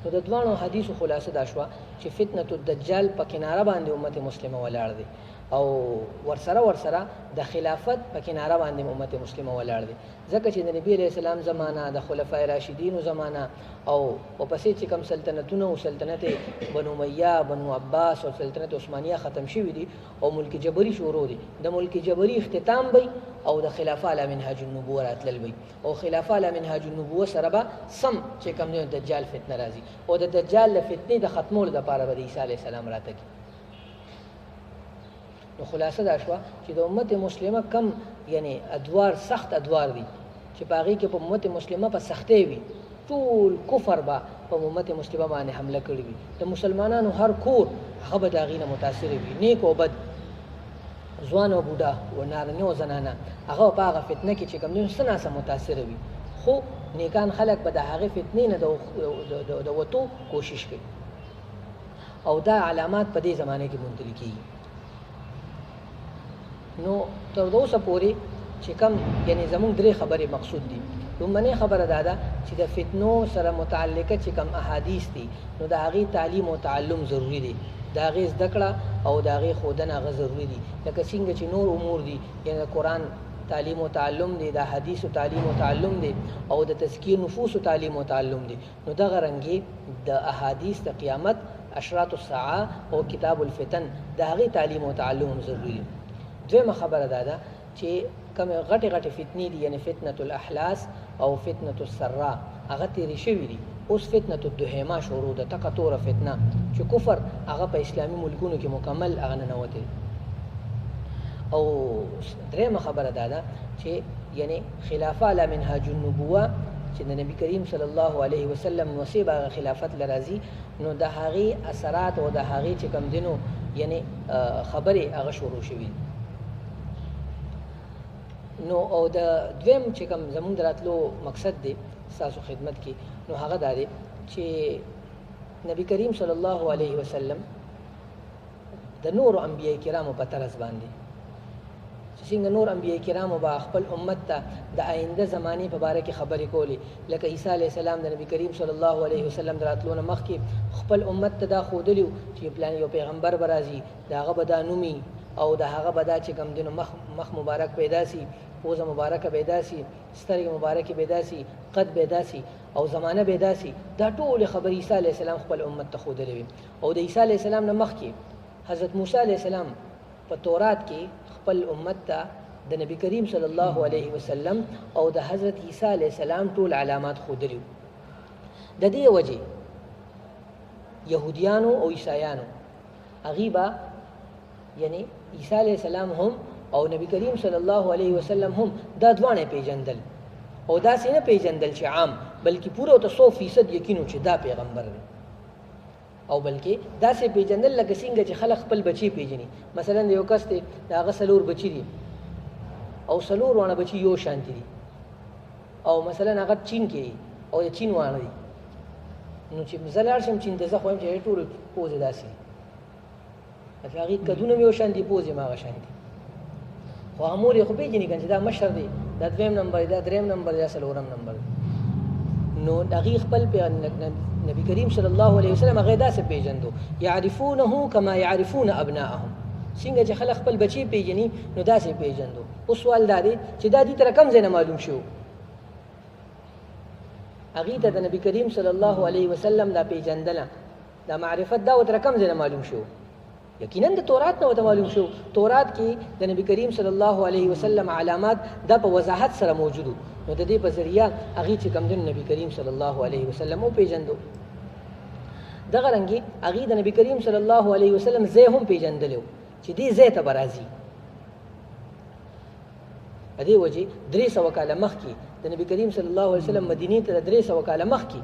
نو د دوانو حدیثو خلاصه دا شوه چې فتنه الدجال په کناره باندې امت مسلمه ولاړ دی او ورسره د خلافت په کناره باندې امت مسلمه ولاړ دی. ځکه چې د نبی علیہ السلام زمانہ د خلفای راشدینو زمانہ او پسې چې کوم سلطنتونه او سلطنت بنو امیه، بنو عباس او سلطنت عثمانیه ختم شوي دي او ملک جبری شروع دي. د ملک جبری اختتام وي او د خلافه علی منهاج النبوه راتلل وي او خلافه علی منهاج النبوه سره به سم چې کوم دی دجال فتنه راځي او د دجال له فتنې د ختمولو لپاره به عیسی علیه السلام راته. نو خلاصه دا شوه چې د امت مسلمه کم یعنی ادوار سخت ادوار دي چې په هغې کې په امت مسلمه په سختۍ وي. ټول کفر به په امت مسلمه باندې حمله کړې وي. د مسلمانانو هر کور هغه به د هغې نه متاثر وي، نیک او بد، ځوان او بوډا و نارینه او زنانه هغه په هغه فتنه کې چې کوم دي څه ناسه متاثر وي. خو نیکان خلک به د هغې فتنې نه د وتو کوشش کوي او دا علامات په دې زمانه کې موندل کېږي. نو تر اوسه پورې چې کوم یعنی زموږ درې خبرې مقصود دي. لومړنۍ خبره دا ده چې د فتنو سره متعلقه چې کوم احادیث دي نو د هغې تعلیم او تعلم ضروري دی، د هغې زده کړه او د هغې ښودنه هغه ضروري دي. لکه څنګه چې نور امور دي یعنی د قرآن تعلیم او تعلم دی، د حدیثو تعلیم او تعلم دی او د تزکیه نفوسو تعلیم او تعلم دی. نو دغه رنګې د احادیث د قیامت، اشراط الساعه او کتاب الفتن د هغې تعلیم او تعلم ضروري دی. دویمه خبره دا ده چې کومې غټې فتنې دي یعنی فتنه الاحلاس او فتنه السرا هغه تیرې شوي دي. اوس فتنه الدهیما شروع ده، تکه توره فتنه چې کفر هغه په اسلامي ملکونو کې مکمل هغه ننوتې. او درېیمه خبره دا ده چې یعنی خلافه علی منهاج النبوه چې د نبی کریم صلی الله علیه وسلم نصیب هغه خلافت لرازي نو د هغې اثرات او د هغې چې کوم دینو یعنی خبرې هغه شروع شوي. نو او د دویم چې کوم زمونږ د راتلو مقصد دی ستاسو خدمت کې نو هغه دا دی چې نبی کریم صلی الله علیه وسلم د نورو انبیاء کرامو په طرز باندې چې څنګه نور انبیاء کرامو به خپل امت ته د آینده زمانې په باره کې خبرې کولې. لکه عیسی علیه السلام د نبی کریم صلی الله علیه وسلم د راتلو نه مخکې خپل امت ته دا ښودلي چې پلان یو پیغمبر به راځي، د هغه به دا نومي او د هغه به دا چې کوم دینو مخ مبارک پیدا سي، پوزه مبارکه پیدا سي، سترګې مبارکې پیدا سي، قد پیدا سي او زمانه پیدا سي. دا ټولې خبرې عیسی علیه السلام خپل امت ته ښودلې وي. او د عیسی علیه السلام نه مخکې حضرت موسی علیه السلام په تورات کې خپل امت ته د نبی کریم صلی الله علیه وسلم او د حضرت عیسی علیه السلام ټول علامات ښودلي. د دې وجې یهودیانو او عیسایانو هغې به یعنی عیسی علیه السلام هم او نبی کریم صلی الله علیه وسلم هم دا دواړه پیژندل او داسې نه پیژندل چې عام بلکې پوره ته 100% یقین چې دا پیغمبر دی او بلکې داسې پیژندل لکه څنګه چې خلک خپل بچي پیژني. مثلا یو کس دی د هغه 4 بچي دي او 4 وانه بچي یو شانتي دي او مثلا هغه چین کې او د چین وانه دي نو چې زه لاړ شم چې اندازه خو یم چې ټولو پوزې داسې دي هغې قدونه مې یو شان دي پوزې مې هغه شان دي خو هغه مور یې خو پېژني که چې دا مشر دی دا دویم نمبر دی دا دریم نمبر دی دا څلورم نمبر دی نو هغې خپل نبي کریم صلی الله علیه وسلم هغې داسې پېژندو یعرفونه کما یعرفون ابناءهم څنګه چې خلک خپل بچي پېژني نو داسې پېژندو اوس سوال دا دی چې دا دې ته کوم ځای نه معلوم شو هغې ته د نبي کریم صلی الله علیه وسلم دا پېژندنه دا معرفت دا ورته کوم ځای نه معلوم شو یقینا د تورات نه ورته معلوم شو تورات کې د نبي کریم صلی الله علیه وسلم علامات دا په وضاحت سره موجودو نو د دې په ذریعه هغې چې کوم دی نبي کریم صلی الله علیه وسلم وپېژندو دغه رنګې هغې د نبي کریم صلی الله علیه وسلم ځای هم پېژندلی و چې دې ځای ته به راځي په دې وجې 300 کاله مخکې د نبي کریم صلی الله علیه وسلم مدینې ته 300 کاله مخکې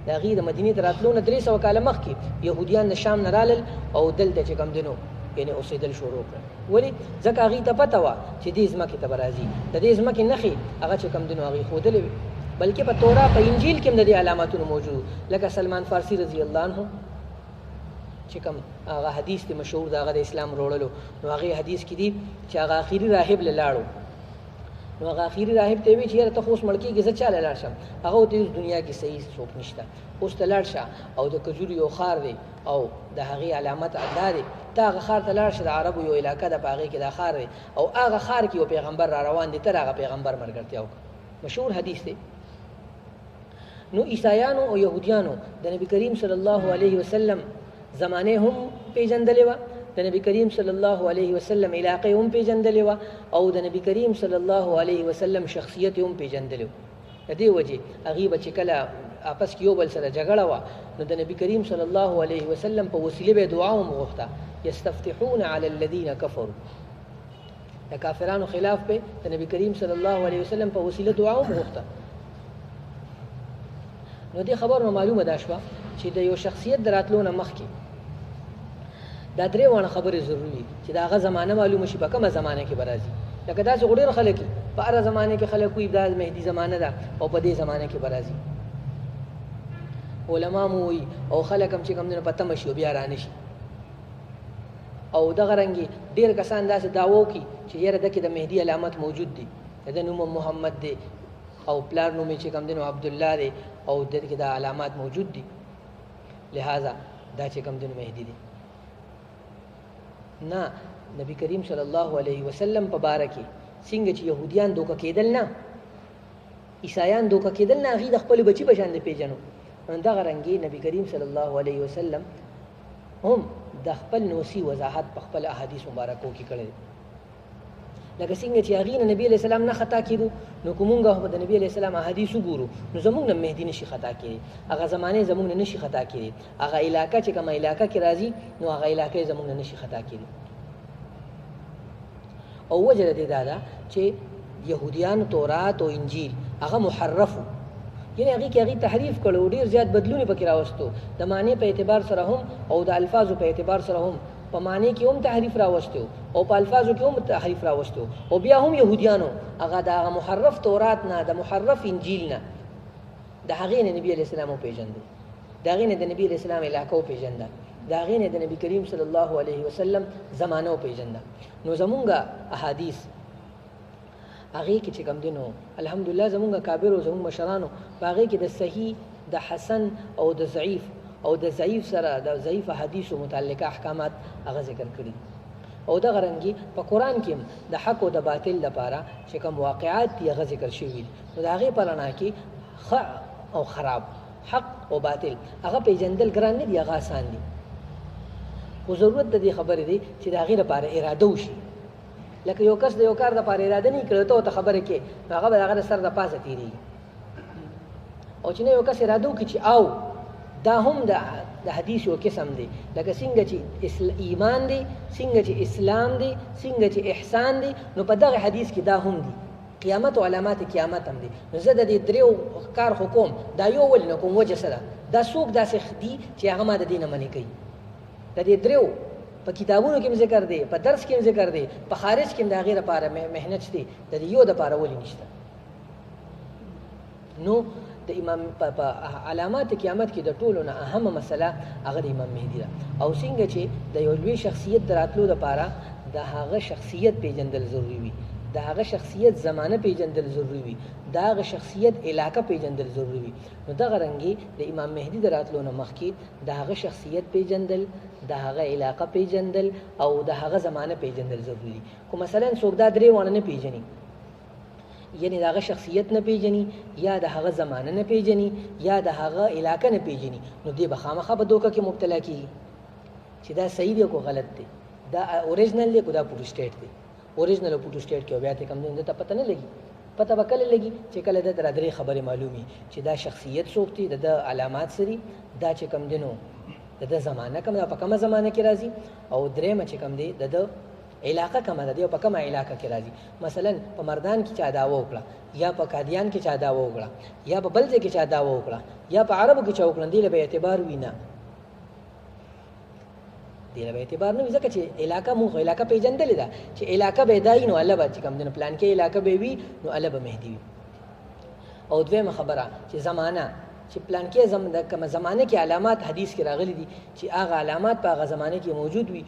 د هغې د مدینې ته راتلو نه 300 کاله مخکې یهودیان د شام نه رالل او دلته چې کوم دی نو یعنې اوسېدل شروع کړل ولې ځکه هغې ته پته وه چې دې ځمکې ته به راځي د دې ځمکې نښې هغه چې کوم دی نو هغې ښودلې وې بلکې په تورا په انجیل کې هم د دې علاماتونه موجود لکه سلمان فارسي رضی الله عنه چې کوم هغه حدیث دی مشهور د هغه د اسلام وروړلو نو هغې حدیث کې دي چې هغه اخري راهب له لاړو نو هغه اخري راهب ته وی چې یاره ته خو اوس مړ کېږې زه چا له لاړ شم هغه ورته اوس دنیا کې صحیح څوک نشته اوس ته لاړ شه او د کجورو یو ښار دی او د هغې علامت دا دی ته هغه ښار ته لاړ شه د عربو یو علاقه ده په هغې کې دا ښار دی او هغه ښار کې یو پیغمبر را روان دی تر هغه پیغمبر ملګرتیا وکړه مشهور حدیث دی نو عیسایانو او یهودیانو د نبی کریم صلی الله علیه وسلم زمانه هم پیژندلې وه د نبی کریم صلی الله علیه وسلم علاقې هم پیژندلې وه او د نبی کریم صلی الله علیه وسلم شخصیت هم پیژندلې وه د دې وجې هغې به چې کله آپس کې یو بل سره جګړه وه نو د نبی کریم صلی الله علیه وسلم په وسیله به دعا هم غوښته یستفتحون علی الذین کفروا د کافرانو خلاف به د نبی کریم صلی الله علیه وسلم په وسیله دعا هم غوښته نو دې خبرونه معلومه دا شوه چې د یو شخصیت د راتلو نه مخکې دا درې واړه خبرې ضروري چې د هغه زمانه معلومه شي په کومه زمانه کې به راځي لکه داسې خو ډېر خلک وي په هره زمانه کې خلک وي دا مهدي زمانه ده او په دې زمانه کې به راځي علما مو وي او خلک هم چې کوم دی په تمه شي او بیا رانه شي او دغه رنګې ډېر کسان داسې دعوه وکړي چې یاره ده کې د مهدي علامت موجود دی د نوم محمد دی او پلار نوم یې چې کوم دی نو عبدالله دی او د کې دا علامات موجود دي لہذا دا چې کوم دی نو مهدي دی نه نبی کریم صلی الله علیه وسلم په باره کې څنګه چې یهودیان دوکه کېدل نه عیسایان دوکه کېدل نه هغې د خپلو بچي په شان د پېژنو دغه رنګې نبی کریم صلی الله علیه وسلم هم د خپل نوسي وضاحت په خپل احادیث مبارکو کې کړی لکه څنګه چې هغې نه نبي علیه السلام نه خطا کېدو نو که مونږ د نبي علیه السلام احادیث وګورو نو زمونږ نه مهدي نشي خطا کېدی هغه زمانې زمونږ نه نشي خطا کېدی هغه علاقه چې کومه علاقه کې راځي نو هغه علاقه زمونږ نه نشي خطا کېدی او وجه د دې دا ده چې یهودیانو تورات او انجیل هغه محرف یعنی هغې کې هغې تحریف کړو ډېر زیات بدلونې پکې راوستو د معنی په اعتبار سره هم او د الفاظو په اعتبار سره هم په معنی کې هم تحریف راوستو او په الفاظو کې هم تحریف راوستو او بیا هم یهودیانو هغه د هغه محرف تورات نه د محرف انجیل نه د هغې نه نبي علیه السلام وپېژندل د هغې نه د نبي علیه السلام علاقه وپېژنده د هغې نه د نبي کریم صلی الله علیه وسلم زمانه وپېژنده نو زمونږ احادیث هغې کې چې کوم دی نو الحمدلله زمونږ کابرو زمونږ مشرانو په هغې کې د صحیح د حسن او د ضعیف او د ضعیف سره د ضعیف حدیثو متعلقه احکامات هغه ذکر کړي او دغه رنګې په قرآن کې هم د حق او د باطل لپاره چې کوم واقعات دي هغه ذکر شوي دي نو د هغې په رڼا کې ښه او خراب حق او باطل هغه پېژندل ګران نه دي هغه آسان دي خو ضرورت د دې خبرې دی چې د هغې لپاره اراده وشي لکه یو کس د یو کار دپاره اراده نه کړی ته ورته خبره کې نو هغه به د هغه د سر د پاسه تېرېږي او چې نه یو کس اراده وکړي چې او دا هم د حدیث یو قسم دی لکه څنګه چې ایمان دی څنګه چې اسلام دی څنګه چې احسان دی نو په دغه حدیث کې دا هم دی قیامت او علامات قیامت هم دی نو زه د دې دریو کار خو کوم دا یو ولې نه کوم وجه څه ده دا څوک داسې دي چې هغه ما د دې نه منې کوي د دې دریو په کتابونو کې ذکر دی په درس کې ذکر دی په خارج کې د هغې لپاره محنت شته د دې یو دپاره ولې نشته نو د امام په علامات قیامت کې د ټولو نه اهمه مسله هغه د امام مهدي ده. او څنګه چې د یو لوی شخصیت د راتلو لپاره د هغه شخصیت پیژندل ضروری وي، د هغه شخصیت زمانه پیژندل ضروری وي، د هغه شخصیت علاقه پیژندل ضروری وي. نو دغه رنګي د امام مهدي د راتلو نه مخکې د هغه شخصیت پیژندل، د هغه علاقه پیژندل او د هغه زمانه پیژندل ضروری دي. کو مثلا څوک دا درې وانه نه پیژني، یعنی د هغه شخصیت نه پیژني یا د هغه زمانه نه پیژني یا د هغه علاقه نه پیژني، نو دی به خامخا په دوکه کې مبتلا کیږي چې دا صحیح دی کو غلط دی، دا اوریجنل دی کو دا فوټوسټیټ دی. اوریجنل او فوټوسټیټ کې بیا ته کم نه ته پته نه لګي، پته به کله لګي چې کله د درې خبرې معلومي چې دا شخصیت څوک دی، د علامات سری، دا چې کم دینو د زمانه کم دا په کومه زمانه کې راځي، او درېمه چې کم دی د علاقه کومه ده او په کومه علاقه کې راځي. مثلا په مردان کې چا دعوه وکړه یا په قادیان کې چا دعوه وکړه یا په بل ځای کې چا دعوه وکړه یا په عربو کې چا وکړه، دی له به اعتبار وینا، دی له به اعتبار نه وي، ځکه چې علاقه مونږ علاقه پیژندلې ده چې علاقه به دای نو الله به چې کوم دنه پلان کې علاقه به وي نو الله به مهدي وي. او دویمه خبره چې زمانہ چې پلان کې کوم زمانه کې علامات حدیث کې راغلي دي چې هغه علامات په هغه زمانه کې موجود وي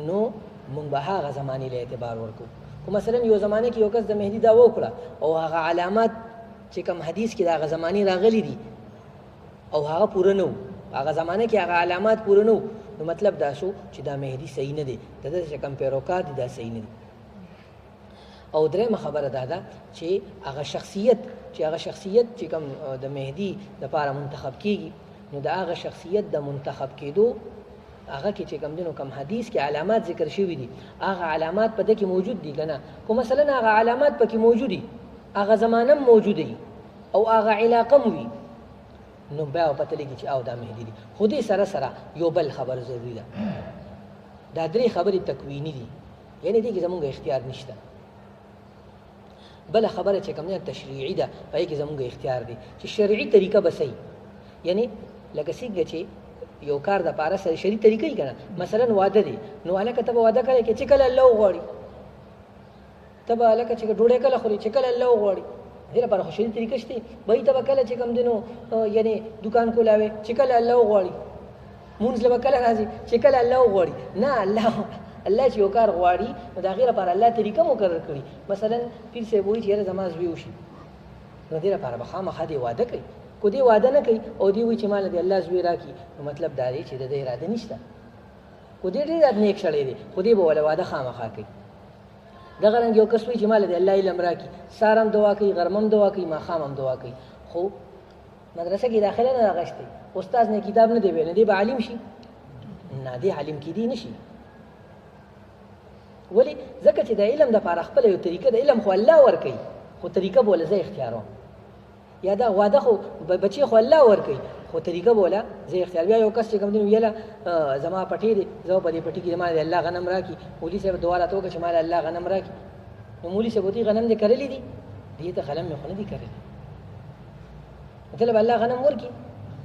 نو مونږ به هغه زمانه له اعتبار ورکو. کو مثلا یو زمانه کې یو کس د مهدي دعوه وکړه او هغه علامات چې کوم حدیث کې د هغه زمانه راغلي دي او هغه پوره نه، هغه زمانه کې هغه علامات پوره نه، نو مطلب دا شو چې دا مهدي صحیح نه دی، د دې چې کوم پیروکار دي دا صحیح نه دي. او درېمه خبره دا ده چې هغه شخصیت چې کوم د مهدي د لپاره منتخب کیږي نو د هغه شخصیت د منتخب کېدو هغه کې چې کوم دینو کوم حدیث کې علامات ذکر شوي دي هغه علامات په دې کې موجود دي کنه، کو مثلا هغه علامات پکې موجود دي، هغه زمانه موجود دي او هغه علاقه مو وي، نو بیا پته لګي چې او دا مهدي دي. خو دې سره سره یو بل خبر ضروری ده، دا درې خبرې تکوینی دي، یعنی دې کې زمونږ اختیار نشته. بل خبره چې کوم نه تشریعي ده پای کې زمونږ اختیار دی چې شرعي طریقه به صحیح، یعنی لکه څنګه چې یو کار د پاره سره شرعي طریقې کنه، مثلا واده دی نو الکه ته واده کوي چې کله الله وغواړي، تبه الکه چې ډوډۍ کله خوري چې کله الله وغواړي، دې لپاره خو شرعي طریقه شته، به ته کله چې کوم دینو یعنی دکان کولاوي چې کله الله وغواړي، مونږ له کله راځي چې کله الله وغواړي، نه الله چې یو کار غواړي نو دا غیر لپاره الله طریقه مقرر کړي. مثلا پیر صاحب وایي چې زما زوی وشي نو دې لپاره به خامخا دې واده کوي، کو دې واده نه کوي او دې وایي چې مال دې الله زوی راکړي، نو مطلب دا دی چې د دې اراده نشته، کو دې ډېر نیک شړې دی خو دې به ولا واده خامخا کوي. دغه رنګ یو کس وایي چې مال دې الله علم راکړي، سارم دعا کوي، غرمم دعا کوي، ماښامم دعا کوي، خو مدرسه کې داخله نه راغشتي، استاد نه کتاب نه دی ویل، دې به عالم شي؟ نه، دې عالم کېدی نشي. ولی ځکه چې د علم د لپاره خپل یو طریقه د علم خو الله ورکوي، خو طریقه به ولا زه اختیاروم، یا دا واده خو بچی خو الله ورکوي خو طریقه به ولا زه اختیار. بیا یو کس چې کوم دی ویله زما پټی دی زه په دې پټی کې ما الله غنم راکړي، مولوي صاحب دعا راته وکړه چې ما الله غنم راکړي، نو مولوي صاحب دې غنم دې کرلی دي، دې ته غنم مې خو نه دي کرلی، مطلب الله غنم ورکړي؟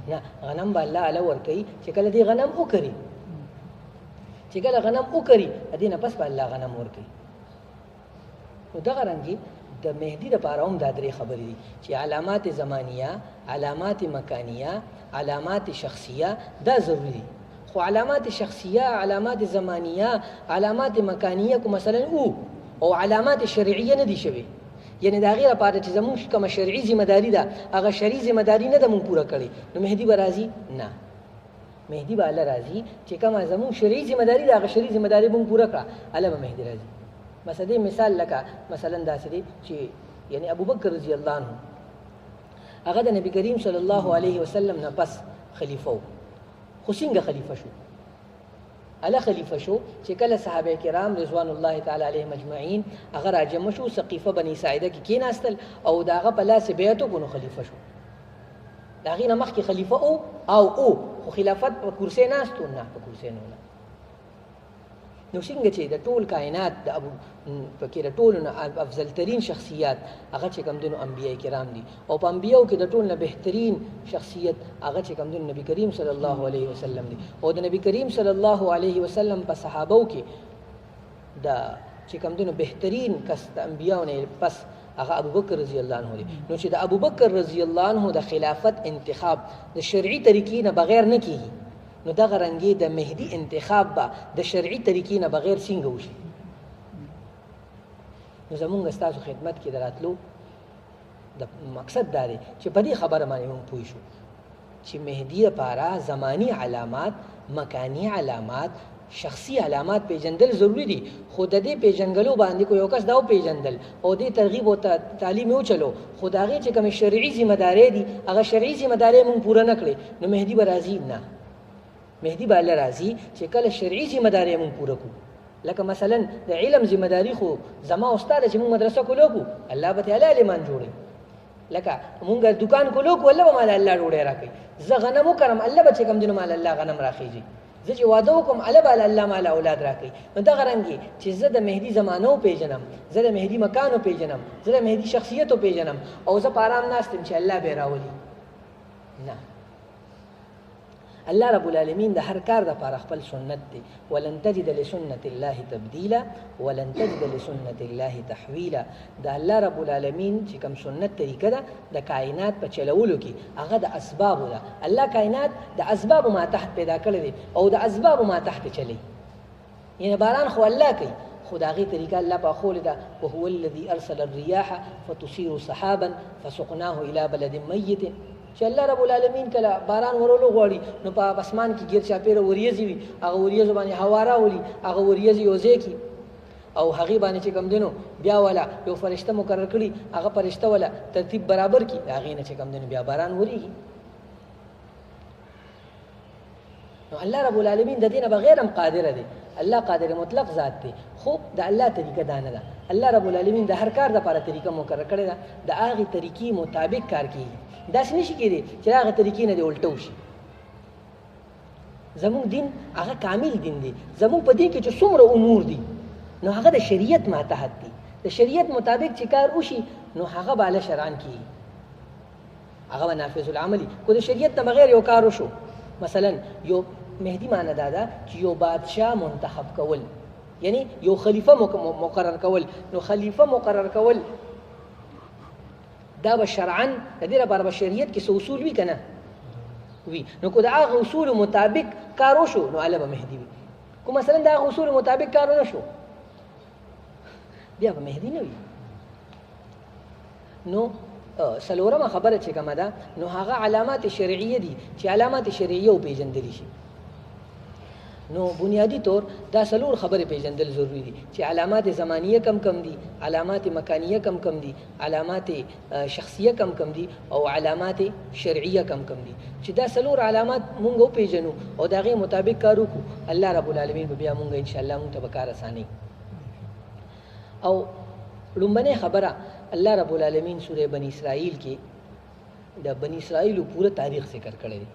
نه، غنم به الله اله ورکوي چې کله دې غنم وکړي، چې کله غنم وکړي دې نه پس به الله غنم ورکړي. نو دغه رنګي د مهدي لپاره هم دا درې خبرې دي چې علامات زمانیه، علامات مکانیه، علامات شخصیه، دا ضروري دي. خو علامات شخصیه، علامات زمانیه، علامات مکانیه کو مثلا او علامات شرعیه نه دي شوي، یعنی دا غیر لپاره چې زموږ کومه شرعي ذمہ داری ده هغه شرعي ذمہ داری نه ده مونږ پوره کړې، نو مهدي به راځي؟ نه، مهدي به الله راځي چې کومه زموږ شرعي ذمہ داری ده هغه شرعي ذمہ داری مونږ پوره کړه، الله به مهدي راځي. مثلا مثال لکه مثلا داسې دی چې یعنی ابو بکر رضی الله عنه هغه د نبی کریم صلی الله علیه وسلم نه پس خلیفہ و، خو څنګه خلیفہ شو؟ الله خلیفہ شو چې کله صحابه کرام رضوان الله تعالی علیهم اجمعین هغه راجم شو، سقیفه بنی ساعده کې کېناستل او داغه په لاس بیعت وکړو، خلیفہ شو. دا غي نه مخکې خلیفہ او خو خلافت په کرسي ناستو نه، په کرسي نه. نو څنګه چې د ټول کائنات د ابو فکر ټول نه افضل ترین شخصیات هغه چې کوم دنو انبیاء کرام دي، او په انبیاء کې د ټول نه بهترین شخصیت هغه چې کوم دنو نبی کریم صلی الله علیه وسلم دي، او د نبی کریم صلی الله علیه وسلم په صحابو کې د چې کوم دنو بهترین کس د انبیاء نه پس هغه ابوبکر رضی الله عنه دی. نو چې د ابوبکر رضی الله عنه د خلافت انتخاب د شرعي طریقې نه بغیر نه کیږي، نو دغه رنګې د مهدي انتخاب به د شرعي طریقې نه بغیر څنګه وشي؟ نو زمونږ ستاسو خدمت کې دراتلو د مقصد دا دی چې په دې خبره باندې موږ پوه شو چې مهدي لپاره زمانی علامات، مکانی علامات، شخصي علامات پیژندل ضروری دي، خو د دې پیژنګلو باندې کو یو کس دا پیژندل او دې ترغیب او تعلیم یو چلو، خو دا هغې چې کوم شرعي ذمہ داري دي هغه شرعي ذمہ داري موږ پوره نه کړې، نو مهدي به راځي نه. مهدي به الله راځي چې کله شرعي ذمہ داري موږ پوره کړو. لکه مثلا د علم ذمہ داری خو زما استاد چې موږ مدرسه کولو کو الله به تعالی علمان جوړي، لکه موږ دکان کولو کو الله به مال الله ډوډۍ راکړي، زه غنم وکرم الله به چې کوم دینه مال الله غنم راخیږي، زه چې واده وکم الله به الله مال اولاد راکړي. نو دغه رنګي چې زه د مهدي زمانو پیژنم، زه د مهدي مکانو پیژنم، زه د مهدي شخصیتو پیژنم او زه په آرام ناستم چې الله به راولي، نه. الله رب العالمین د هر کار لپاره خپل سنت دی. ولن تجد لسنت الله تبدیلا ولن تجد لسنت الله تحویلا. د الله رب العالمین چې کوم سنت طریقه ده د کائنات په چلولو کې هغه د اسباب ده. الله کائنات د اسباب ما تحت پیدا کړی دي او د اسباب ما تحت چلی، یعنی باران خو الله کوي، خو د هغې طریقه الله په خوله ده. وهو الذي ارسل الرياح فتصير سحابا فسقناه الى بلد میت. چې الله رب العالمین کله باران ورولو غواړي نو په اسمان کې ګیر چاپیره وریځې وي، هغه وریځو باندې هوا راولي، هغه وریځې یو ځای کې او هغې باندې چې کوم دینو بیا ولا یو فرشته مقرر کړي، هغه فرشته ولا ترتیب برابر کړي، د هغې نه چې کوم دینو بیا باران وریږي. نو الله رب العالمین د دې نه بغیر هم قادر دی. الله قادر مطلق ذات دی، خو د الله طریقه دا نه ده. الله رب العالمین د هر کار لپاره طریقه مقرر کړې ده، د هغې طریقې مطابق کار کوي. داسې نشي کېدی چې هغه طریقې نه دې الټه وشي. زموږ دین هغه کامل دین دی. زموږ په دین کې چې څومره امور دي نو هغه د شریعت ماتحت دي. د شریعت مطابق چې کار وشي نو هغه به الله شرعن کېږي، هغه به نافذ العملي. کو د شریعت نه بغیر یو کار وشو، مثلا یو مهدي معنی دا ده چې یو بادشاه منتخب کول، یعنی یو خلیفه مقرر کول. نو خلیفه مقرر کول دا به شرعاً د دې لپاره به شریعت کې څه اصول وي که نه وي. نو که د هغه اصولو مطابق کار وشو نو الله به مهدي وي. که مثلا د هغه اصولو مطابق کار ونه شو بیا به مهدي نه وي. نو څلورمه خبره چې کومه ده نو هغه علامات شرعیه دي چې علامات شرعیه وپېژندلی شي. نو بنیادی طور دا څلور خبرې پیژندل ضروری دي چې علامات زمانیه کم دي، علامات مکانیه کم دي، علامات شخصیه کم دي او علامات شرعیه کم دي. چې دا څلور علامات مونږ وپېژنو او د هغې مطابق کار وکړو، الله رب العالمین به بیا مونږ انشاءالله مونږ ته به کار اسانوي. او لومبنۍ خبره، الله رب العالمین سوره بنی اسرائیل کې د بنی اسرائیلو پوره تاریخ ذکر کړی دی،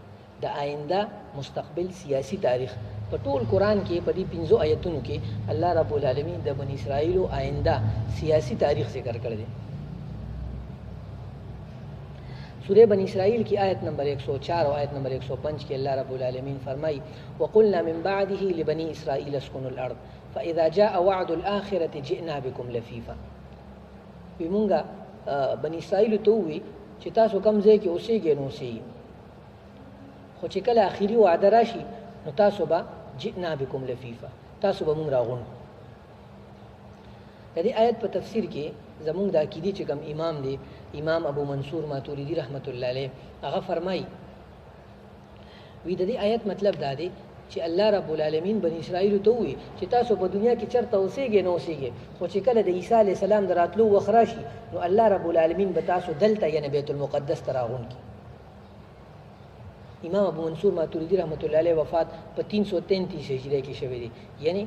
د آینده مستقبل سیاسی تاریخ. په ټول قرآن کې په دې 5 آیتونو کې الله رب العالمین د بنی اسرائیلو آینده سیاسی تاریخ ذکر کړی دی. سورہ بنی اسرائیل کی آیت نمبر 104 اور آیت نمبر 105 کې الله رب العالمین فرمائی وقلنا من بعده لبني اسرائیل اسكنوا الارض فاذا جاء وعد الاخره جئنا بكم لفيفا. ومونږه بنی اسرائیل ته وی چې تاسو کوم ځای کې اوسېږئ نو اوسېږئ، خو چې کله آخري وعده راشي نو تاسو به جئنا بكم لفيفا، تاسو به مونږ راغونو. د دې آیت په تفسیر کې زمونږ د عقیدې چې کوم امام دی، امام ابو منصور ماتوریدی رحمت الله علیه، هغه فرمایي وی د دې آیت مطلب دا دی چې الله رب العالمین بنی اسرائیل ته وی چې تاسو په دنیا کې چرته اوسېږئ نو اوسېږئ، خو چې کله د عیسی علیه السلام د راتلو وخت راشي نو الله رب العالمین به تاسو دلته یعنی بیت المقدس ته راغون کړي. امام ابو منصور ماتوریدی رحمت الله علیه وفات په 333 هجری کې شوی دی، یعنی